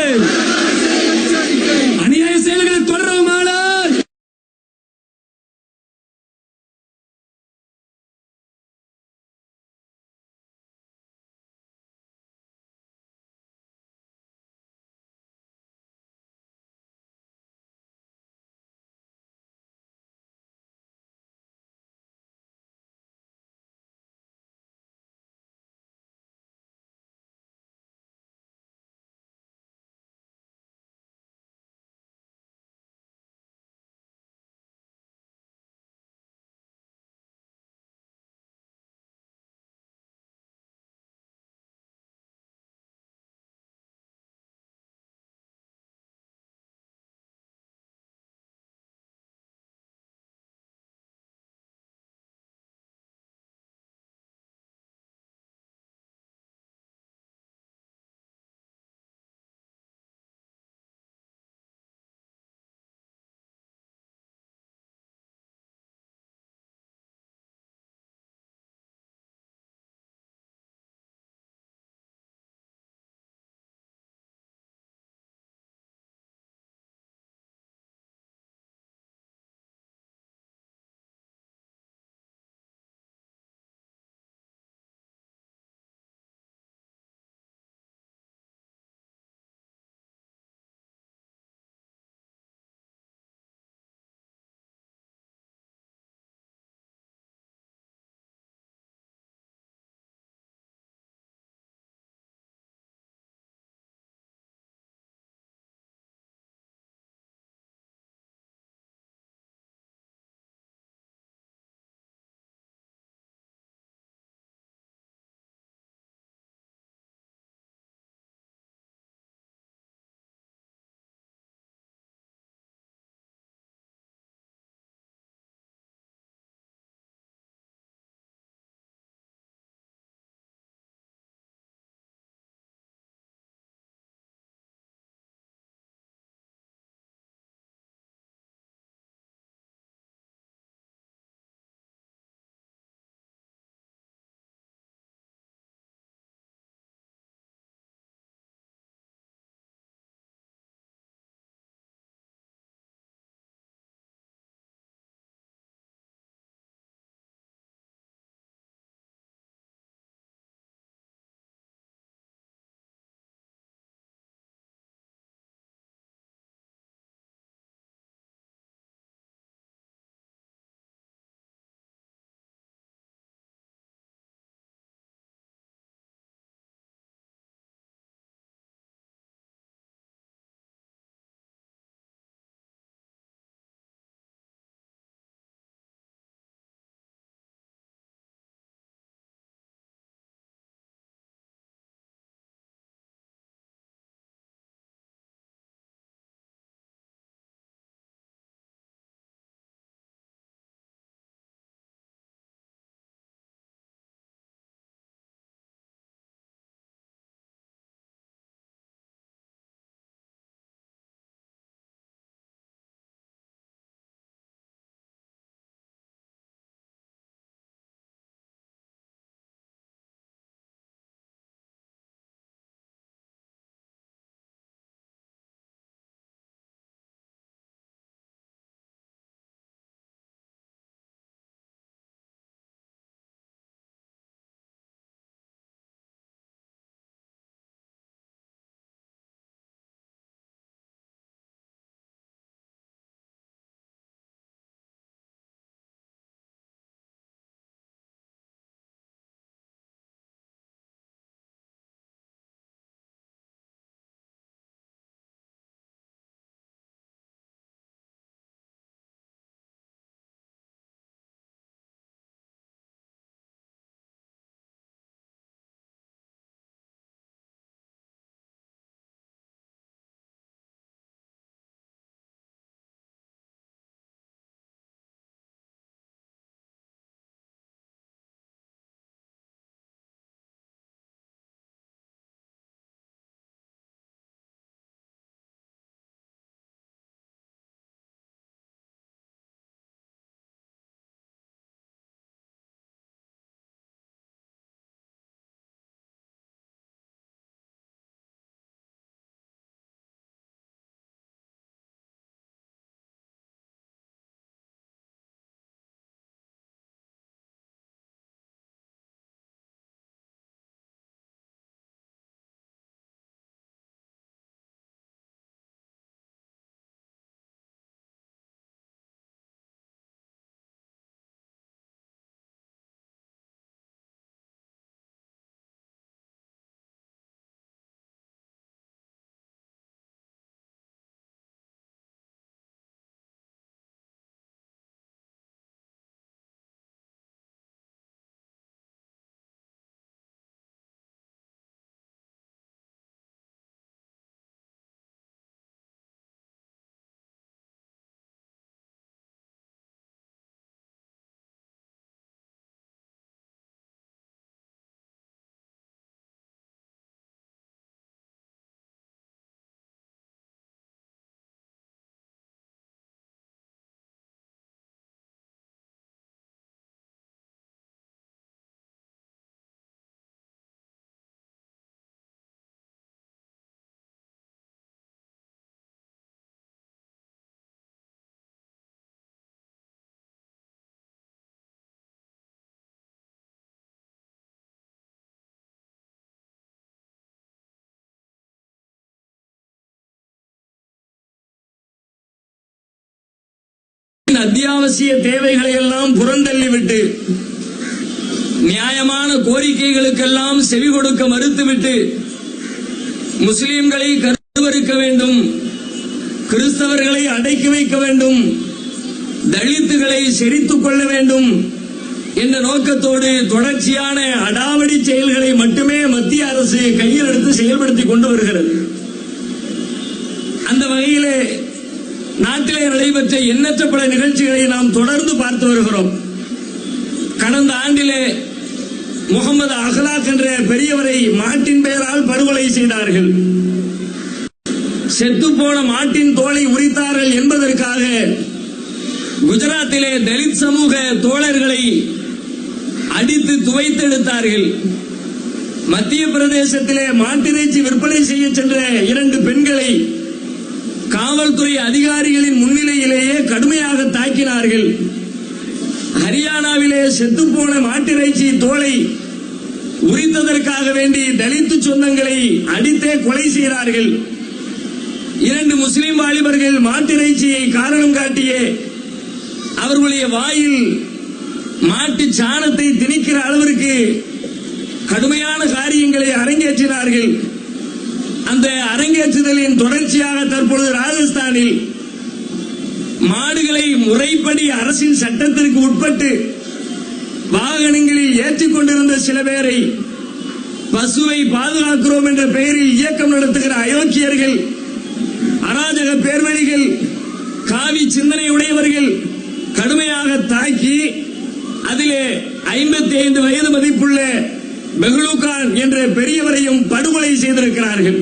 நாட்டின் அத்தியாவசிய தேவைகளை எல்லாம் புறந்தள்ளிவிட்டு நியாயமான கோரிக்கைகளுக்கெல்லாம் செவி கொடுக்க மறுத்துவிட்டு முஸ்லிம்களை கருவறுக்க வேண்டும், கிறிஸ்தவர்களை அடக்கி வைக்க வேண்டும், தலித்துகளை செறித்துக் கொள்ள வேண்டும் என்ற நோக்கத்தோடு தொடர்ச்சியான அடாவடி செயல்களை மட்டுமே மத்திய அரசு கையில் எடுத்து செயல்படுத்திக் கொண்டு வருகிறது. அந்த வகையிலே நாட்டிலே நடைபெற்ற எண்ணற்ற பல நிகழ்ச்சிகளை நாம் தொடர்ந்து பார்த்து வருகிறோம். கடந்த ஆண்டிலே முகமது அகலாக் என்ற பெரியவரை மாட்டின் பெயரால் படுகொலை செய்தார்கள். செத்துப்போன மாட்டின் தோலை உரித்தார்கள் என்பதற்காக குஜராத்திலே தலித் சமூக தோழர்களை அடித்து துவைத்தெடுத்தார்கள். மத்திய பிரதேசத்திலே மாட்டிறைச்சி விற்பனை செய்ய சென்ற 2 பெண்களை காவல்துறை அதிகாரிகளின் முன்னிலையிலேயே கடுமையாக தாக்கினார்கள். ஹரியானாவிலே செத்துப்போன மாட்டிறைச்சி தோலை உரித்ததற்காக வேண்டி தலித்து சொந்தங்களை அடித்தே கொலை செய்கிறார்கள். 2 முஸ்லிம் வாலிபர்கள் மாட்டிறைச்சியை காரணம் காட்டியே அவர்களுடைய வாயில் மாட்டு சாணத்தை திணிக்கிற அளவிற்கு கடுமையான காரியங்களை அரங்கேற்றினார்கள். அந்த அரங்கேற்றுதலின் தொடர்ச்சியாக தற்பொழுது ராஜஸ்தானில் மாடுகளை முறைப்படி அரசின் சட்டத்திற்கு உட்பட்டு வாகனங்களில் ஏற்றிக் கொண்டிருந்த சில பேரை பசுவை பாதுகாக்கிறோம் என்ற பெயரில் இயக்கம் நடத்துகிற அயோக்கியர்கள், அராஜக பேர்வழிகள், காவி சிந்தனை உடையவர்கள் கடுமையாக தாக்கி அதிலே 55 வயது மதிப்புள்ள பெஹ்லூகான் என்ற பெரியவரையும் படுகொலை செய்திருக்கிறார்கள்.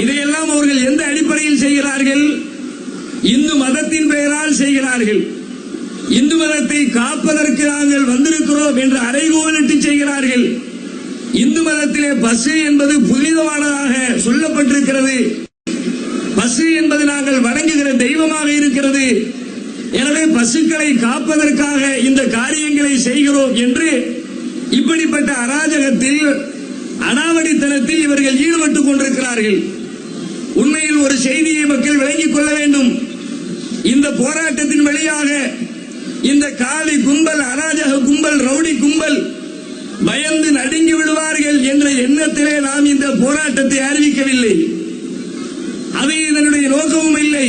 இதையெல்லாம் அவர்கள் எந்த அடிப்படையில் செய்கிறார்கள்? இந்து மதத்தின் பெயரால் செய்கிறார்கள். இந்து மதத்தை காப்பதற்கு நாங்கள் வந்திருக்கிறோம் என்று அறைகோலிட்டு செய்கிறார்கள். இந்து மதத்திலே பசு என்பது புனிதமானதாக சொல்லப்பட்டிருக்கிறது. பசு என்பது நாங்கள் வணங்குகிற தெய்வமாக இருக்கிறது. எனவே பசுக்களை காப்பதற்காக இந்த காரியங்களை செய்கிறோம் என்று இப்படிப்பட்ட அராஜகத்தில், அடாவடித்தனத்தில் இவர்கள் ஈடுபட்டுக் கொண்டிருக்கிறார்கள். உண்மையில் ஒரு செய்தியை மக்கள் விளங்கிக் கொள்ள வேண்டும். இந்த போராட்டத்தின் வழியாக இந்த காவி கும்பல், அராஜக கும்பல், ரவுடி கும்பல் பயந்து நடுங்கி விடுவார்கள் என்ற எண்ணத்திலே நாம் இந்த போராட்டத்தை அறிவிக்கவில்லை. அது இதனுடைய நோக்கமும் இல்லை.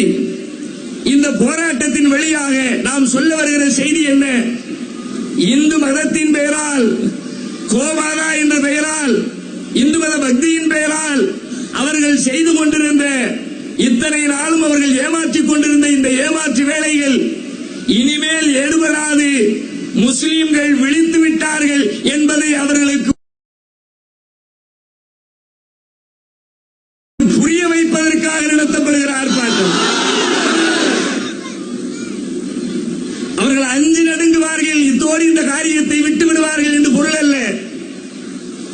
இந்த போராட்டத்தின் வழியாக நாம் சொல்ல வருகிற செய்தி என்ன? இந்து மதத்தின் பெயரால், கோமாதா என்ற பெயரால், இந்து மத பக்தியின் பெயரால் அவர்கள் செய்து கொண்டிருந்த, இத்தனை நாளும் அவர்கள் ஏமாற்றிக் கொண்டிருந்த இந்த ஏமாற்று வேலைகள் இனிமேல் எடுபடாது. முஸ்லிம்கள் விழித்து விட்டார்கள் என்பதை அவர்களுக்கு புரிய வைப்பதற்காக நடத்தப்படுகிற ஆர்ப்பாட்டம். அவர்கள் அஞ்சு நடுங்குவார்கள், இத்தோடு இந்த காரியத்தை விட்டு விடுவார்கள் என்று பொருள் அல்ல.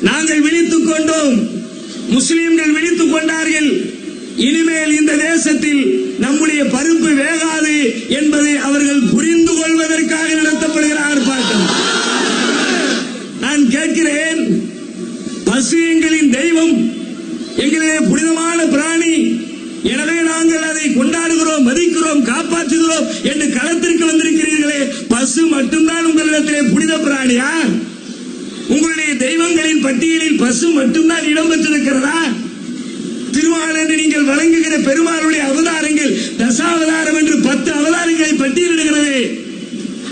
நாங்கள் விழித்துக் கொண்டோம், முஸ்லிம்கள் விழித்துக் கொண்டார்கள். இனிமேல் இந்த தேசத்தில் நம்முடைய பருப்பு வேகாது என்பதை அவர்கள் புரிந்து கொள்வதற்காக நடத்தப்படுகிற ஆர்ப்பாட்டம். நான் கேட்கிறேன், பசு எங்களின் தெய்வம், எங்களிலே புனிதமான பிராணி, எனவே நாங்கள் அதை கொண்டாடுகிறோம், மதிக்கிறோம், காப்பாற்றுகிறோம் என்று களத்திற்கு வந்திருக்கிறீர்களே, பசு மட்டும்தான் உங்களிடத்திலே புனித பிராணியா? உங்களுடைய தெய்வங்களின் பட்டியலில் பசு மட்டும்தான் இடம்பெற்றிருக்கிறதா? திருமால் என்று நீங்கள் வழங்குகிற பெருமாளுடைய அவதாரங்கள் தசாவதாரம் என்று 10 அவதாரங்களை பட்டியலிடுகிறது.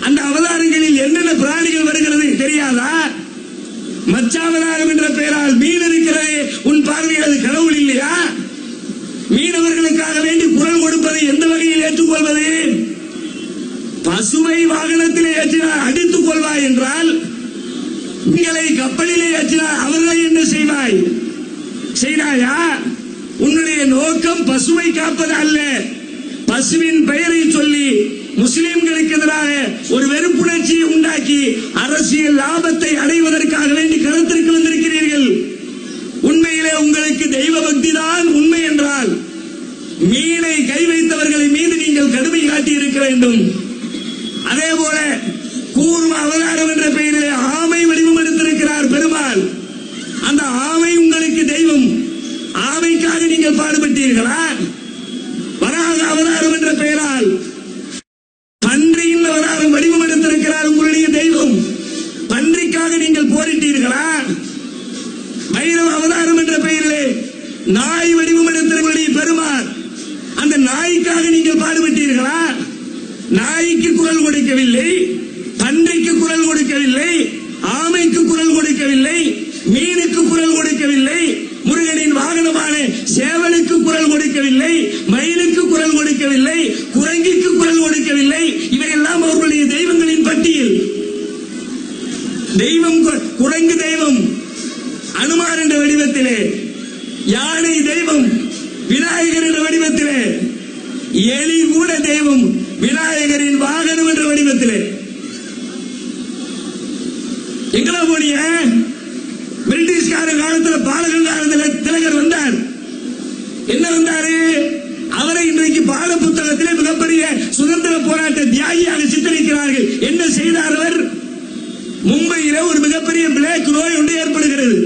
அந்த அவதாரங்களில் என்னென்ன பிராணிகள் வருகிறது தெரியாதா? மச்சாவதாரம் என்ற பெயரால் மீன் இருக்கிறது. உன் பார்வையில் அது கடவுள் இல்லையா? மீனவர்களுக்காக வேண்டி குரல் கொடுப்பதை எந்த வகையில் ஏற்றுக்கொள்வது? பசுவை வாகனத்திலே ஏற்றினால் அடித்துக் கொள்வாய் என்றால், உங்களை கப்பலிலே ஏற்றினால் அவர்களை என்ன செய்வாய்? செய்தாயா? உன்னுடைய நோக்கம் பசுவை காப்பது அல்ல. பசுவின் பெயரை சொல்லி முஸ்லிம்களுக்கு எதிராக ஒரு வெறுப்புணர்ச்சியை உண்டாக்கி அரசியல் லாபத்தை அடைவதற்காக வேண்டி களத்திற்கு வந்திருக்கிறீர்கள். உண்மையிலே உங்களுக்கு தெய்வ பக்தி தான் உண்மை என்றால், மீனை கை வைத்தவர்களை மீது நீங்கள் கடுமை காட்டி இருக்க வேண்டும். அதே போல கூர்ம அவதாரம் என்ற பெயரிலே ஆமை வடிவம் எடுத்திருக்கிறார் பெருமாள். அந்த ஆமை உங்களுக்கு தெய்வம். ஆமைக்காக நீங்கள் பாடுபட்டீர்களா? வராக அவதாரம் என்ற பெயரால் பைரவ அவதாரம் என்ற பெயரிலே நாய் வடிவம் எடுத்தவர்களுடைய பெருமார். அந்த நாய்க்காக நீங்கள் பாடுபட்டீர்களா? நாய்க்கு குரல் கொடுக்கவில்லை, பன்றிக்கு குரல் கொடுக்கவில்லை, ஆமைக்கு குரல் கொடுக்கவில்லை, மீனுக்கு குரல் கொடுக்கவில்லை, முருகனின் வாகனமான சேவலுக்கு குரல் கொடுக்கவில்லை, மயிலுக்கு குரல் கொடுக்கவில்லை, குரங்கிக்கு குரல் கொடுக்கவில்லை. இவையெல்லாம் அவர்களுடைய தெய்வங்களின் பட்டியல். தெய்வம் குரங்கு தெய்வம் அனுமார் என்ற வடிவத்திலே, யானை தெய்வம் விநாயகர் என்ற வடிவத்திலே, எலி கூட தெய்வம் விநாயகரின் வாகனம் என்ற வடிவத்திலே. எங்கள போனிய பிரிட்டிஷ்கார காலத்தில் பாலகன் காலத்தில் திலகர் வந்தார். என்ன வந்தாரு? அவரை இன்றைக்கு பாட புத்தகத்திலே மிகப்பெரிய சுதந்திர போராட்ட தியாகியாக சித்தரிக்கிறார்கள். என்ன செய்தார் அவர்? மும்பையில ஒரு மிகப்பெரிய பிளாக் நோய் ஒன்று ஏற்படுகிறது.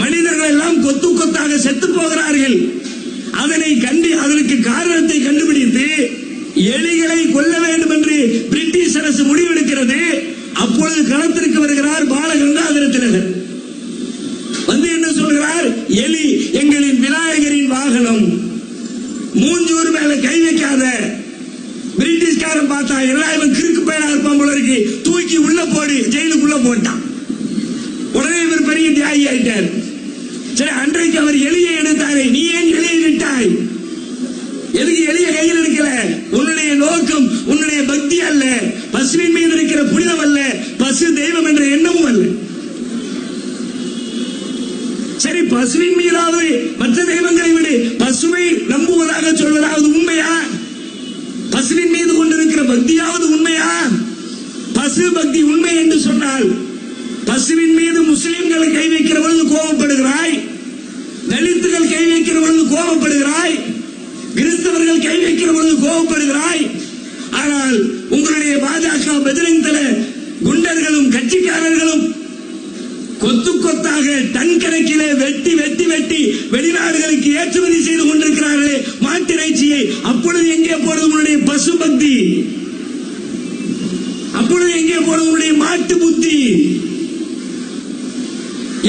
மனிதர்கள் எல்லாம் கொத்து கொத்தாக செத்து போகிறார்கள். அதற்கு காரணத்தை கண்டுபிடித்து எலிகளை கொல்ல வேண்டும் என்று பிரிட்டிஷ் அரசு முடிவெடுக்கிறது. அப்பொழுது களத்திற்கு வருகிறார் பாலகங்காதர திலகர். வந்து என்ன சொல்கிறார்? எலி எங்களின் விநாயகரின் வாகனம், மூஞ்சூர் மேல கை வைக்காத. பிரிட்டிஷ்காரன் பார்த்தா எல்லாரும் கிறுக்கு பையனா இருப்பான் போல இருக்கு, தூக்கி உள்ள போடு, ஜெயிலுக்குள்ள போட்டான். உடனே இவர் பெரிய தியாகி ஆயிட்டார். சரி, அன்றைக்கு அவர் எலியை எடுத்தாரு. நீ ஏன் எலியை விட்டாய்? எதுக்கு எலிய கையில் எடுக்கல? உன்னுடைய நோக்கம் உன்னுடைய பக்தி அல்ல, பசுவின் மீது இருக்கிற புனிதம் அல்ல, பசு தெய்வம் என்ற எண்ணமும் அல்ல. சரி, பசுவின் மீதாவது மற்ற தெய்வங்களை விடு, பசுவை நம்புவதாக சொல்வதாவது உண்மையா? பசுவின் மீது கொண்டிருக்கிற பக்தியாவது உண்மையா? பசு பக்தி உண்மை என்று சொன்னால் பசுவின் மீது முஸ்லிம்கள் கை வைக்கிற பொழுது கோபப்படுகிறாய், தலித்துகள் கை வைக்கிற பொழுது கோபப்படுகிறாய், கிறிஸ்தவர்கள் கை வைக்கிற பொழுது கோபப்படுகிறாய். ஆனால் உங்களுடைய பாஜக பஜ்ரங் தள குண்டர்களும் கட்சிக்காரர்களும் கொத்து கொத்தாக டன் கணக்கிலே வெட்டி வெட்டி வெட்டி வெளிநாடுகளுக்கு ஏற்றுமதி செய்து கொண்டிருக்கிறார்களே மாட்டிறைச்சியை. அப்பொழுது எங்கே போறது உங்களுடைய பசு பக்தி? அப்பொழுது எங்கே போறது உங்களுடைய மாட்டு புத்தி?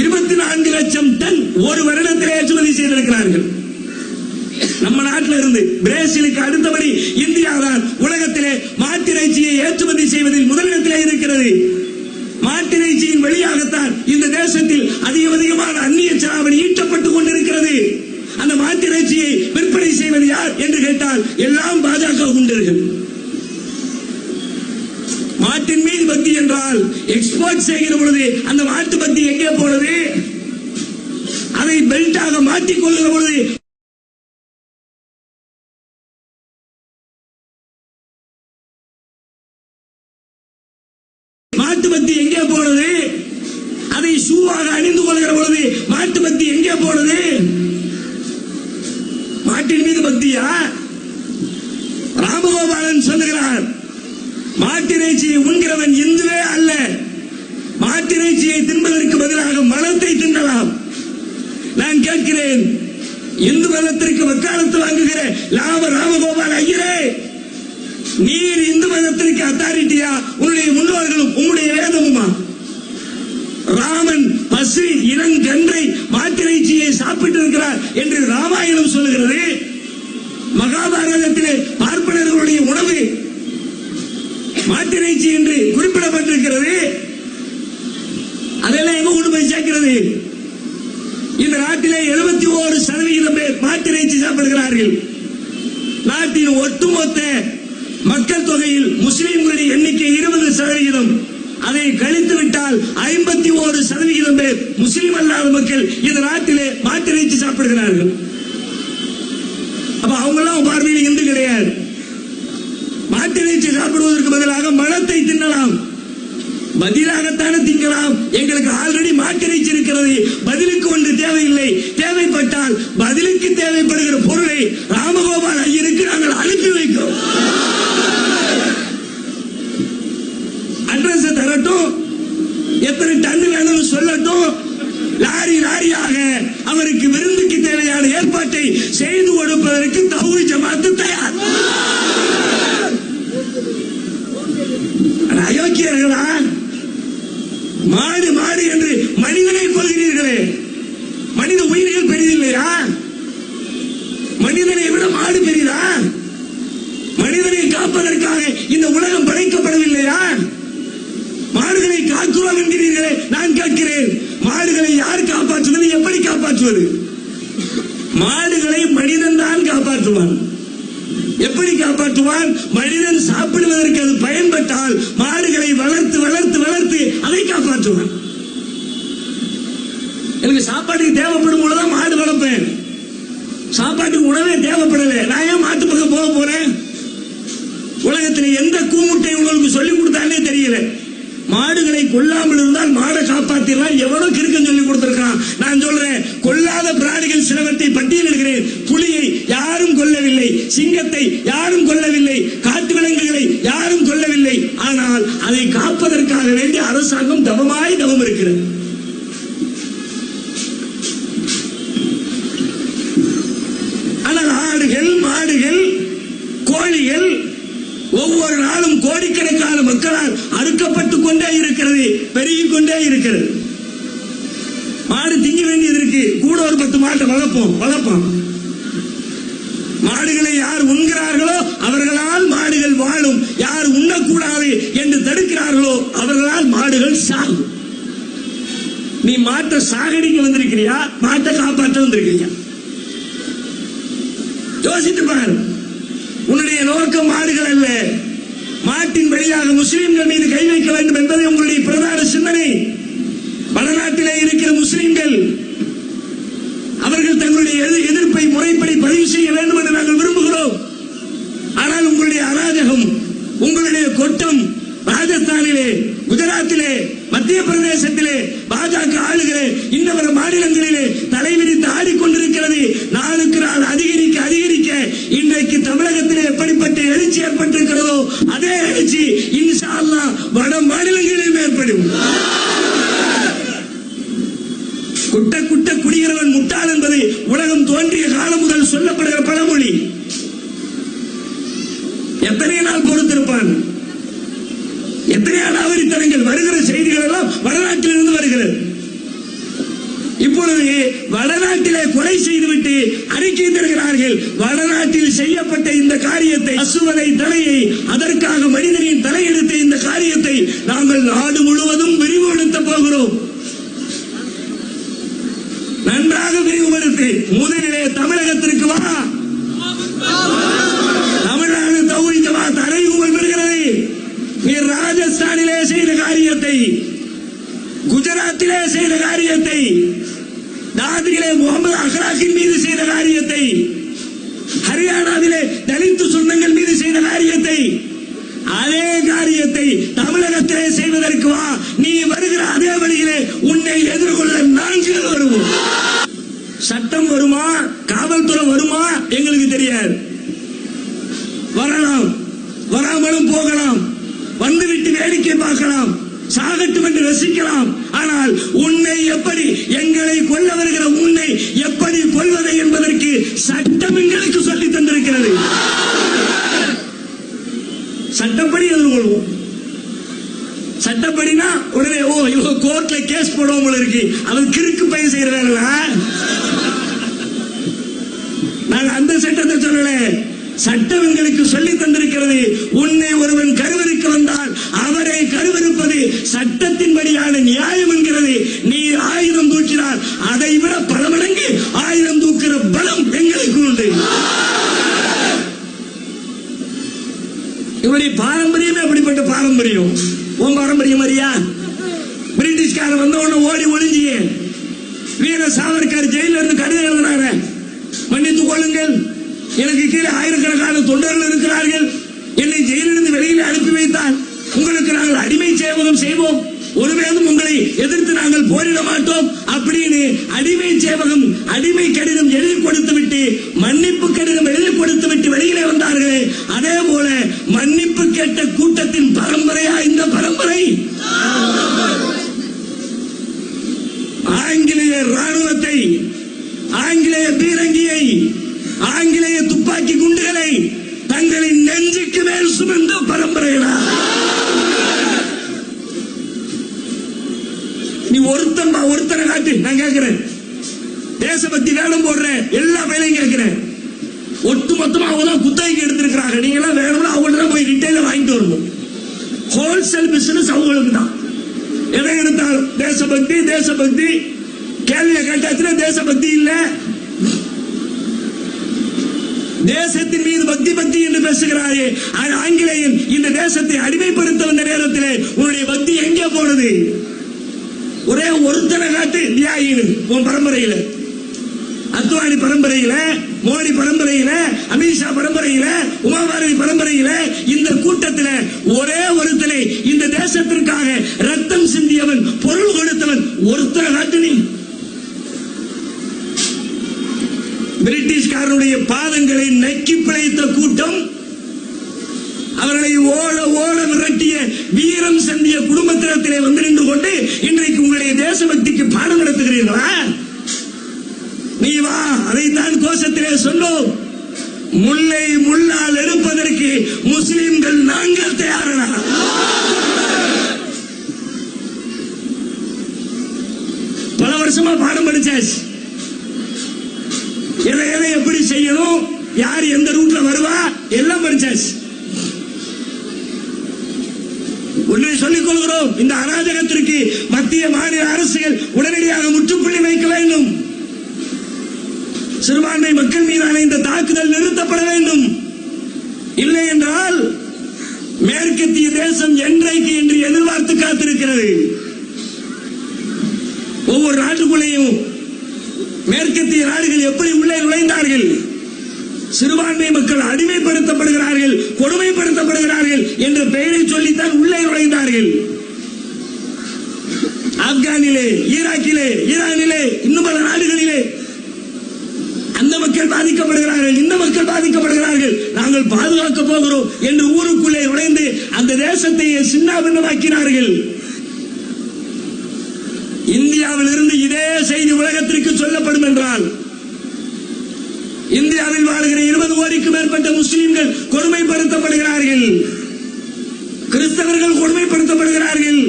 24 லட்சம் டன் ஒரு வருடத்தில் ஏற்றுமதி செய்திருக்கிறார்கள். நம்ம நாட்டில் இருந்து பிரேசிலுக்கு அடுத்தபடி இந்தியா தான் உலகத்திலே மாட்டிறைச்சியை ஏற்றுமதி செய்வதில் முதலிடத்திலே இருக்கிறது. மாட்டிறைச்சியின் வழியாகத்தான் இந்த தேசத்தில் அதிகமான அந்நிய செலாவணி ஈட்டப்பட்டுக் கொண்டிருக்கிறது. அந்த மாட்டிறைச்சியை விற்பனை செய்வது யார் என்று கேட்டால் எல்லாம் பாஜக குண்டர்கள். மாட்டின் மீது பக்தி என்றால் எக்ஸ்போர்ட் செய்கிற பொழுது அந்த மாட்டு பக்தி எங்கே போனது? அதை பெல்ட்டாக மாற்றிக் கொள்கிற பொழுது மாட்டு பக்தி எங்கே போனது? அதை ஷூவாக அணிந்து கொள்கிற பொழுது மாட்டு பக்தி எங்கே போனது? மாட்டின் மீது பக்தியா? ராமகோபாலன் சொல்லுகிறார், மாட்டிறைச்சியை உண்கிறவன் இந்துவே அல்ல, மாட்டிறைச்சியை தின்பதற்கு பதிலாக மலத்தை தின்னலாம். நான் கேட்கிறேன், இந்து மதத்திற்கு வக்காலத்து வாங்குகிற ராமகோபால் ஐயரே, நீர் இந்து மதத்திற்கு அத்தாரிட்டியா? உன்னுடைய முன்னோர்களும் உன்னுடைய வேதமுமா? ராமன் பசு இளங்கன்றை மாட்டிறைச்சியை சாப்பிட்டு இருக்கிறார் என்று ராமாயணம் சொல்லுகிறது. மகாபாரதத்திலே பார்ப்பனர்களுடைய உணவு மாட்டிறைச்சி என்று குறிப்பிடப்பட்டிருக்கிறது. அதெல்லாம் எங்க கொண்டு போய் சேர்க்கிறது? இந்த நாட்டிலே 71% பேர் மாட்டிறைச்சி சாப்பிடுகிறார்கள். நாட்டின் ஒட்டுமொத்த மக்கள் தொகையில் முஸ்லிம்களுடைய எண்ணிக்கை 20%. அதை கழித்து விட்டால் 51% பேர் முஸ்லிம் அல்லாத மக்கள் இந்த நாட்டிலே மாட்டிறைச்சி சாப்பிடுகிறார்கள். அப்ப அவங்க எல்லாம் பார்வையில் இந்து கிடையாது. மாட்டிறைச்சி சாப்பிடுவதற்கு பதிலாக மலத்தை தின்னலாம். பதிலாகத்தானே திங்கலாம். எங்களுக்கு ஆல்ரெடி மாட்டிறைச்சி இருக்கிறது, பதிலுக்கு ஒன்று தேவையில்லை. தேவைப்பட்டால் பதிலுக்கு தேவைப்படுகிற பொருளை ராமகோபால் ஐயருக்கு நாங்கள் அனுப்பி வைக்கிறோம். அட்ரஸ் தரட்டும், எத்தனை டன் வேணும்னு சொல்லட்டும். லாரி லாரியாக அவருக்கு விருந்துக்கு தேவையான ஏற்பாட்டை செய்து கொடுப்பதற்கு தௌஹீத் ஜமாத் தயார். அயோக்கியர்களா? மாடு மாடு என்று மனிதனை கொள்கிறீர்களே, காப்பாற்றுவான். எப்படி காப்பாற்றுவான்? மனிதன் சாப்பிடுவதற்கு அது பயன்பட்டால் மாடுகளை வளர்த்து வளர்த்து வளர்த்து அதை காப்பாற்றுவான். எனக்கு சாப்பாட்டுக்கு தேவைப்படும் போதுதான் மாடு வளர்ப்பேன். சாப்பாட்டுக்கு உணவே தேவைப்படல, நான் ஏன் மாட்டு பக்கம் போக போறேன்? உலகத்தில் எந்த கூமுட்டை உங்களுக்கு சொல்லிக் கொடுத்தானே தெரியல. மாடுகளை கொல்லாமல் இருந்தால் மாடை காப்பாத்திடலாம். எவ்வளவு கிறுக்கம் சொல்லி கொடுத்திருக்கான். நான் சொல்றேன், கொல்லாத பிராணிகள் சிலவற்றை பட்டியலிடுகிறேன். புலியை யாரும் கொல்லவில்லை, சிங்கத்தை யாரும் கொல்லவில்லை, காட்டு விலங்குகளை யாரும் கொல்லவில்லை. ஆனால் அதை காப்பதற்காக வேண்டிய அரசாங்கம் தவமாய் தவம் இருக்கிறது. ஆனால் ஆடுகள், மாடுகள், கோழிகள் ஒவ்வொரு நாளும் கோடிக்கணக்கான மக்களால் அறுக்கப்பட்டுக் கொண்டே இருக்கிறது, பெருகிக் கொண்டே இருக்கிறது. மாடு திங்க வேண்டியது இருக்கு, கூட ஒரு 10 மாட்டை வளர்ப்போம். மாடுகளை யார் உண்கிறார்களோ அவர்களால் மாடுகள் வாழும். யார் உண்ணக்கூடாது என்று தடுக்கிறார்களோ அவர்களால் மாடுகள் சாகும். நீ மாட்டை சாகடிக்க வந்திருக்கிறியா, மாட்டை காப்பாற்ற வந்திருக்கிறியா? யோசித்து பாரு. உன்னுடைய நோக்கம் மாடுகள் அல்ல. மாட்டின் வழியாக முஸ்லிம்கள் மீது கை வைக்க வேண்டும் என்பதை உங்களுடைய பிரதான சிந்தனை. வடநாட்டிலே இருக்கிற முஸ்லிம்கள் அவர்கள் தங்களுடைய எதிர்ப்பை முறைப்படி பதிவு செய்ய வேண்டும் என்று நாங்கள் விரும்புகிறோம். ஆனால் உங்களுடைய அராஜகம், உங்களுடைய கொட்டம் ராஜஸ்தானிலே, குஜராத்திலே, மத்திய பிரதேசத்திலே பாஜக ஆளுகிற இன்னவர மாநிலங்களிலே தலைவிரித்து ஆடிக்கொண்டிருக்கிறது. நாளுக்கு நாள் அதிகரிக்க அதிகரிக்க இன்றைக்கு தமிழகத்திலே எப்படிப்பட்ட எழுச்சி ஏற்பட்டிருக்கிறதோ அதே எழுச்சி இன்ஷா அல்லாஹ் வட மாநிலங்களிலும் ஏற்படும். குட்ட குட்ட குடிகிறவன் முட்டாள் என்பது உலகம் தோன்றிய காலம் முதல் சொல்லப்படுகிற பழமொழி. எத்தனை நாள் பொறுத்திருப்பான்? எத்தனை அடாவடித்தனங்கள்! வருகிற செய்திகள் எல்லாம் வடநாட்டிலிருந்து வருகிறது. இப்பொழுது வடநாட்டிலே கொலை செய்துவிட்டு அறிக்கை தருகிறார்கள். வடநாட்டில் செய்யப்பட்ட இந்த காரியத்தை, பசுவதை தலையை, அதற்காக மனிதனின் தலையெடுத்த இந்த காரியத்தை நாங்கள் நாடு முழுவதும் விரிவுபடுத்த போகிறோம். நன்றாக விரிவுபடுத்தி முதலிலே தமிழகத்திற்கு வா. தமிழ்நாடு தௌஹீத் ஜமாத் அறைகூவல் பெறுகிறது. நீ ராஜஸ்தானிலே செய்த காரியத்தை, குஜராத்திலே செய்த காரியத்தை, தாதியிலே முகமது அக்லாக்கின் மீது செய்த காரியத்தை, ஹரியானாவிலே தலித்து சொந்தங்கள் மீது செய்த காரியத்தை, அதே காரியத்தை தமிழகத்திலே செய்வதற்கு வா. நீ வருகிற அதே வழியிலே உன்னை எதிர்கொள்ள நாங்கள் வருவோம். சட்டம் வருமா, காவல்துறை வருமா எங்களுக்கு தெரியாது. வரலாம், வராமலும் போகலாம், வந்துவிட்டு வேடிக்கை பார்க்கலாம், சாகட்டும் என்று ரசிக்கலாம். ஆனால் உன்னை எப்படி, எங்களை கொல்ல வருகிற உன்னை எப்படி கொல்வது என்பதற்கு சட்டம் எங்களுக்கு சொல்லி தந்திருக்கிறது. சட்டப்படி எதிர்கொள்வோம். சட்டப்படினா உடனே இவங்க கோர்ட்ல கேஸ் போடுவோம் இருக்கு. அவன் கிறுக்கு பையன் செய்யற வேலை. நாங்க அந்த சட்டத்தை சொல்லல, சட்டம் எங்களுக்கு சொல்லி தந்திருக்கிறது. உன்னை ஒருவன் கருவறுக்க வந்தால் அவரை கருவறுப்பது சட்டத்தின்படியான நியாயம் என்கிறது. நீ ஆயுதம் தூக்கினால் அதை விட பல மடங்கு ஆயுதம் தூக்குற பலம் எங்களுக்கு உண்டு. இவருடைய பாரம்பரியமே அப்படிப்பட்ட பாரம்பரியம். உன் பாரம்பரியம் அறியா? பிரிட்டிஷ்கார வந்தவன ஓடி ஒளிஞ்சிய வீர சாவர்கர் ஜெயில இருந்து கடிதம் எழுதினாரு, மன்னித்துக் கொள்ளுங்கள், எனக்கு கீழே ஆயிரக்கணக்கான தொண்டர்கள் இருக்கிறார்கள், என்னை ஜெயிலிருந்து வெளியில் அனுப்பி வைத்தால் உங்களுக்கு நாங்கள் அடிமை சேவகம் செய்வோம், ஒருவேளும் உங்களை எதிர்த்து நாங்கள் போரிட மாட்டோம் அப்படின்னு அடிமை சேவகம், அடிமை கடிதம் எழுதி கொடுத்து விட்டு, மன்னிப்பு கடிதம் எழுதி கொடுத்து விட்டு வெளியிலே வந்தார்களே, அதே போல மன்னிப்பு கேட்ட கூட்டத்தின் பரம்பரையா இந்த பரம்பரை? ஆங்கிலேய ராணுவத்தை, ஆங்கிலேய பீரங்கியை, ஆங்கிலேய துப்பாக்கி குண்டுகளை தங்களின் நெஞ்சுக்கு மேல் சுமந்த பரம்பரையா? நீ ஒருத்தனை காட்டு, நான் கேட்கிறேன். தேசபக்தி வேடம் போடுற எல்லா வேலையும் கேட்கிறேன். ஒட்டு மொத்தமா அவங்க தான் குத்தகைக்கு எடுத்திருக்கிறாங்க. நீங்க எல்லாம் வேணும்னா அவங்கள்ட்ட போய் ரிட்டைல வாங்கிட்டு வரணும். ஹோல்சேல் பிசினஸ் அவங்களுக்கு தான். எதை எடுத்தாலும் தேசபக்தி தேசபக்தி, கேள்வியை கேட்டாச்சுன்னா தேசபக்தி இல்ல. தேசத்தின் மீது பக்தி பக்தி என்று பேசுகிறாரே ஆங்கிலேயன் இந்த தேசத்தை அடிமைப்படுத்த வந்த நேரத்தில் உன்னுடைய பக்தி எங்கே போனது? ஒரே ஒருத்தனை காட்டு தியாகின்னு உன் பரம்பரையில, அத்வானி பரம்பரையில, மோடி பரம்பரையில, அமித்ஷா பரம்பரையில, உமாபாரதி பரம்பரையில, இந்த கூட்டத்தில் ஒரே ஒருத்தனை இந்த தேசத்திற்காக ரத்தம் சிந்தியவன், பொருள் கொடுத்தவன் ஒருத்தனை காட்டு நீ. பிரிட்டிஷ்காரனுடைய பாதங்களை நக்கி பிழைத்த கூட்டம், அவர்களை ஓட ஓட விரட்டிய வீரம் சந்திய குடும்பத்தினத்திலே வந்து நின்று கொண்டு இன்றைக்கு உங்களுடைய தேசபக்திக்கு பாடம் நடத்துகிறீர்களா? நீ வா, அதைத்தான் கோஷத்திலே சொன்னோம். முல்லை முள்ளால் எடுப்பதற்கு முஸ்லிம்கள் நாங்கள் தயாரா? பல வருஷமா பாடம் படிச்சாச்சு. எதை எதை எப்படி செய்யணும், யார் எந்த ரூட்ல வருவா எல்லாம் படிச்சாச்சு. ஒன்றை சொல்லிக் கொள்கிறோம், இந்த அராஜகத்திற்கு மத்திய மாநில அரசுகள் உடனடியாக முற்றுப்புள்ளி வைக்க வேண்டும். சிறுபான்மை மக்கள் மீதான இந்த தாக்குதல் நிறுத்தப்பட வேண்டும். இல்லை என்றால் மேற்கத்திய தேசம் என்றைக்கு என்று எதிர்பார்த்து காத்திருக்கிறது. ஒவ்வொரு நாட்டுக்குள்ளேயும் மேற்கத்திய நாடுகள் எப்படி உள்ளே நுழைந்தார்கள், சிறுபான்மை மக்கள் அடிமைப்படுத்தப்படுகிறார்கள், கொடுமைப்படுத்தப்படுகிறார்கள் என்ற பெயரை சொல்லித்தான் உள்ளே நுழைந்தார்கள். ஆப்கானிலே, ஈராக்கிலே, ஈரானிலே, இன்னும் பல நாடுகளிலே அந்த மக்கள் பாதிக்கப்படுகிறார்கள், இந்த மக்கள் பாதிக்கப்படுகிறார்கள், நாங்கள் பாதுகாக்க போகிறோம் என்று ஊருக்குள்ளே நுழைந்து அந்த தேசத்தை சின்னாபின்னமாக்கினார்கள். இந்தியாவில் இருந்து இதே செய்தி உலகத்திற்கு சொல்லப்படும் என்றால், இந்தியாவில் வாழ்கிற 20 கோடிக்கும் மேற்பட்ட முஸ்லிம்கள் கொடுமைப்படுத்தப்படுகிறார்கள், கிறிஸ்தவர்கள் கொடுமைப்படுத்தப்படுகிறார்கள்,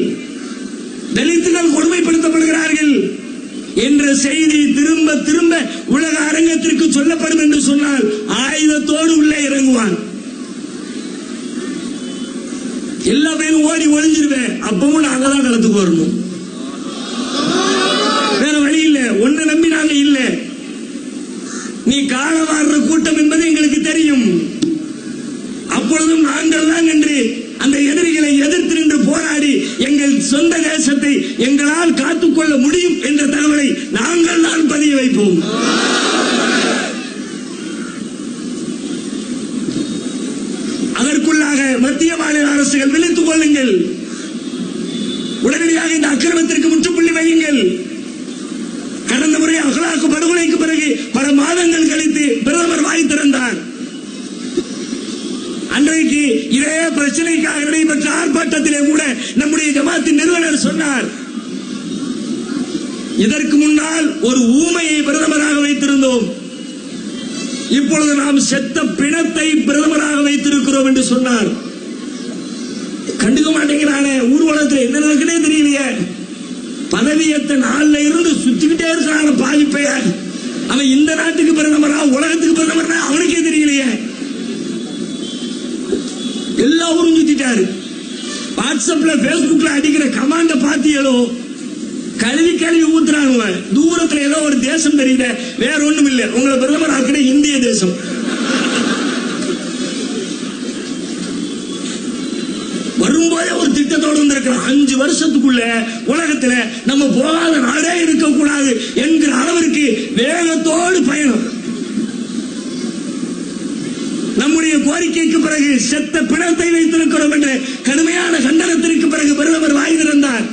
தலித்துகள் கொடுமைப்படுத்தப்படுகிறார்கள் என்ற செய்தி திரும்ப திரும்ப உலக அரங்கத்திற்கு சொல்லப்படும் என்று சொன்னால் ஆயுதத்தோடு உள்ளே இறங்குவான். எல்லா பேரும் ஓடி ஒளிஞ்சிருவேன். அப்பவும் நாங்க தான் களத்துக்கு வரணும், வேற வழி இல்லை. ஒன்ன நம்பி நாங்க இல்ல. நீ காலவாடுற கூட்டம் என்பது எங்களுக்கு தெரியும். அப்பொழுதும் நாங்கள் தான் என்று அந்த எதிரிகளை எதிர்த்து நின்று போராடி எங்கள் சொந்த தேசத்தை எங்களால் காத்துக்கொள்ள முடியும் என்ற தகவலை நாங்கள் தான் பதிய வைப்போம். அதற்குள்ளாக மத்திய மாநில அரசுகள் விழித்துக் கொள்ளுங்கள். உடனடியாக இந்த அக்கிரமத்திற்கு முற்றுப்புள்ளி வையுங்கள். கடந்த முறை அகலாக்கு படுகொலைக்கு பிறகு பல மாதங்கள் கழித்து பிரதமர் வாய் திறந்தார். அன்றைக்கு இதே பிரச்சனைக்காக நடைபெற்ற ஆர்ப்பாட்டத்திலே கூட நம்முடைய ஜமாத்தின் நிறுவனர் சொன்னார், இதற்கு முன்னால் ஒரு ஊமையை பிரதமராக வைத்திருந்தோம், இப்பொழுது நாம் செத்த பிணத்தை பிரதமராக வைத்திருக்கிறோம் என்று சொன்னார். கண்டுக்க மாட்டேங்கிறானே, ஊர்வலத்தில் என்ன நடக்குதே தெரியலையே, பதவியேற்ற நாள்ல இருந்து சுத்திக்கிட்டே இருக்கிறான பாவி பெயர். அவன் இந்த நாட்டுக்கு பிரதமரா உலகத்துக்கு பிரதமரா அவனுக்கே தெரியலையே. எல்லா ஊரும் சுத்திட்டாரு. வாட்ஸ்அப்ல பேஸ்புக்ல அடிக்கிற கமாண்ட பாத்தியலோ கழுவி கழுவி ஊத்துறாங்க. தூரத்துல ஏதோ ஒரு தேசம் தெரியுத, வேற ஒண்ணும் இல்ல, உங்களை பிரதமர் ஆக்கிற இந்திய தேசம். வரும்போதே ஒரு திட்டத்தோடு வந்திருக்கிறோம். 5 வருஷத்துக்குள்ள உலகத்துல நம்ம போகாத நாடே இருக்கக்கூடாது என்கிற அளவிற்கு வேகத்தோடு பயணம். நம்முடைய கோரிக்கைக்கு பிறகு செத்த பிணத்தை வைத்திருக்கிறோம் என்ற கடுமையான கண்டனத்திற்கு பிறகு பிரதமர் வாய் திறந்தார்.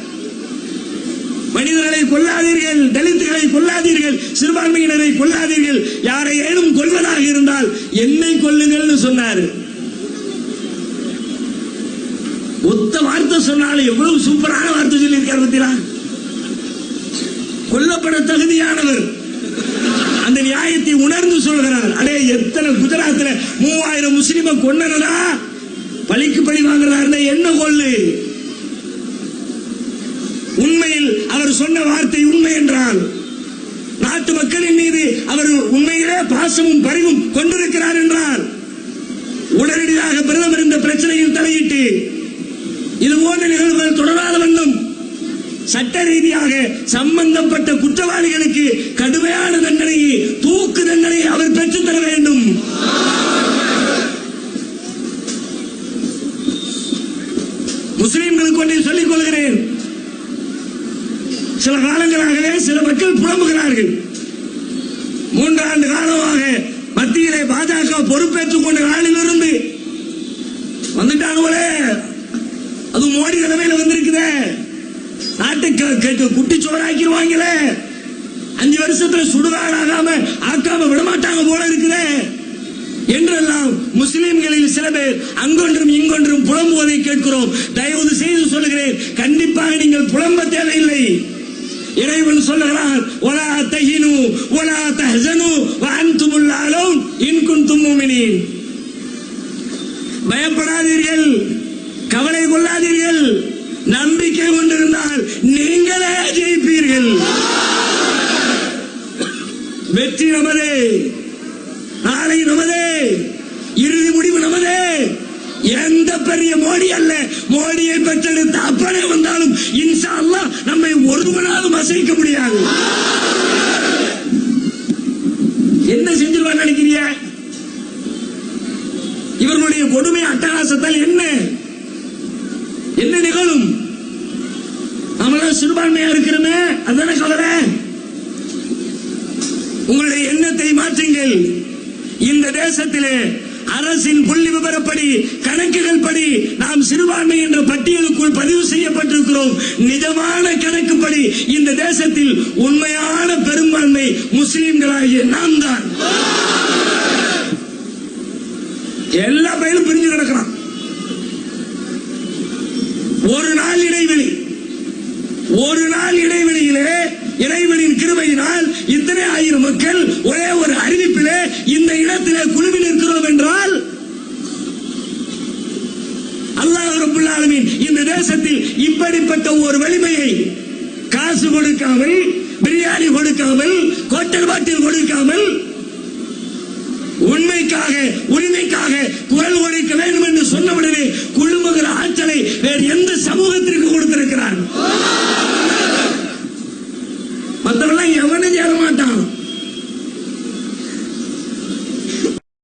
மனிதர்களை கொல்லாதீர்கள், தலித்துகளை கொல்லாதீர்கள், சிறுபான்மையினரை கொல்லாதீர்கள், யாரையேனும் கொல்வதாக இருந்தால் என்னை கொல்லுங்கள் சொன்னார். ஒத்த வார்த்தை சொன்னாலும் எவ்வளவு சூப்பரான வார்த்தை சொல்லி இருக்கார் பத்தியா. கொல்லப்பட தகுதியானவர் அந்த நியாயத்தை உணர்ந்து சொல்கிறார். அடே, எத்தனை குஜராத்தில் 3000 முஸ்லிம கொன்னதா பழிக்கு பழி வாங்குறதா இருந்தா என்ன கொள்ளு. உண்மையில் அவர் சொன்ன வார்த்தை உண்மை என்றால் நாட்டு மக்களின் மீது அவர் உண்மையிலே பாசமும் பரிவும் கொண்டிருக்கிறார் என்றால் உடனடியாக பிரதமர் இந்த பிரச்சனையில் தலையிட்டு இது போன்ற நிகழ்வுகள் தொடராத வண்ணம் சட்ட ரீதியாக சம்பந்தப்பட்ட குற்றவாளிகளுக்கு கடுமையான தண்டனையை, தூக்கு தண்டனையை அவர் பெற்றுத்தர வேண்டும். முஸ்லிம்களுக்கு ஒன்றை சொல்லிக் கொள்கிறேன். சில காலங்களாகவே சில மக்கள் புலம்புகிறார்கள். 3 ஆண்டு காலமாக மத்தியிலே பாஜக பொறுப்பேற்றுக் கொண்ட நாளிலிருந்து வந்துட்டாங்களே, அது மோடி தலைமையில வந்திருக்குதே, நாட்டை குட்டிச்சோறாக்கிடுவாங்களே, 5 வருஷத்துல சுடுகாடாகாம ஆக்காம விடமாட்டாங்க போல இருக்குதே என்றெல்லாம் முஸ்லிம்களில் சில பேர் அங்கொன்றும் இங்கொன்றும் புலம்புவதை கேட்கிறோம். தயவு செய்து சொல்லுகிறேன், கண்டிப்பாக நீங்கள் புலம்ப தேவையில்லை. இறைவன் சொல்லுகிறான், வலா தஹினு வலா தஹ்சனு வஅன்துமுல் அலௌன் இன் குன்தும் முஃமினீன். பயப்படாதீர்கள், கவலை கொள்ளாதீர்கள், நம்பிக்கை கொண்டிருந்தால் நீங்களே ஜெயிப்பீர்கள். வெற்றி நமதே, நாளை நமதே, இறுதி முடிவு நமதே. எந்த பெரிய மோடி அல்ல, மோடியை பெற்றெடுத்த அப்பனே வந்தாலும் இன்ஷா அல்லாஹ் நம்மை ஒருவனாலும் அசைக்க முடியாது. என்ன செஞ்சிருவான்னு நினைக்கிறீங்க? இவர்களுடைய கொடுமை அட்டகாசத்தால் என்ன நிகழும்? நம்மள சிறுபான்மையா இருக்கிறோமே, அதான கவலை. உங்களுடைய எண்ணத்தை மாற்றுங்கள். இந்த தேசத்திலே அரசின் புள்ளி விவரப்படி, கணக்குகள் படி நாம் சிறுபான்மை என்ற பட்டியலுக்குள் பதிவு செய்யப்பட்டிருக்கிறோம். நிஜமான கணக்குப்படி இந்த தேசத்தில் உண்மையான பெரும்பான்மை முஸ்லிம்களாகிய நாம் தான். எல்லா பயிலும் பிரிஞ்சு கிடக்கிறான். ஒரு நாள் இடைவெளியிலே இறைவனின் கிருபையினால் இத்தனை ஆயிரம் மக்கள் ஒரே ஒரு அறிவிப்பிலே இந்த இடத்திலே குழுவில் இருக்கிறோம் என்றால் அல்லாஹ் ரப்பல் ஆலமீன் இந்த தேசத்தில் இப்படிப்பட்ட ஒரு வலிமையை காசு கொடுக்காமல், பிரியாணி கொடுக்காமல், கோட்டல் பாட்டில் கொடுக்காமல், உண்மைக்காக உரிமைக்காக குரல் கொடுக்க வேண்டும் என்று சொன்னவுடனே குழுமுகிற ஆற்றலை வேறு எந்த சமூகத்தில்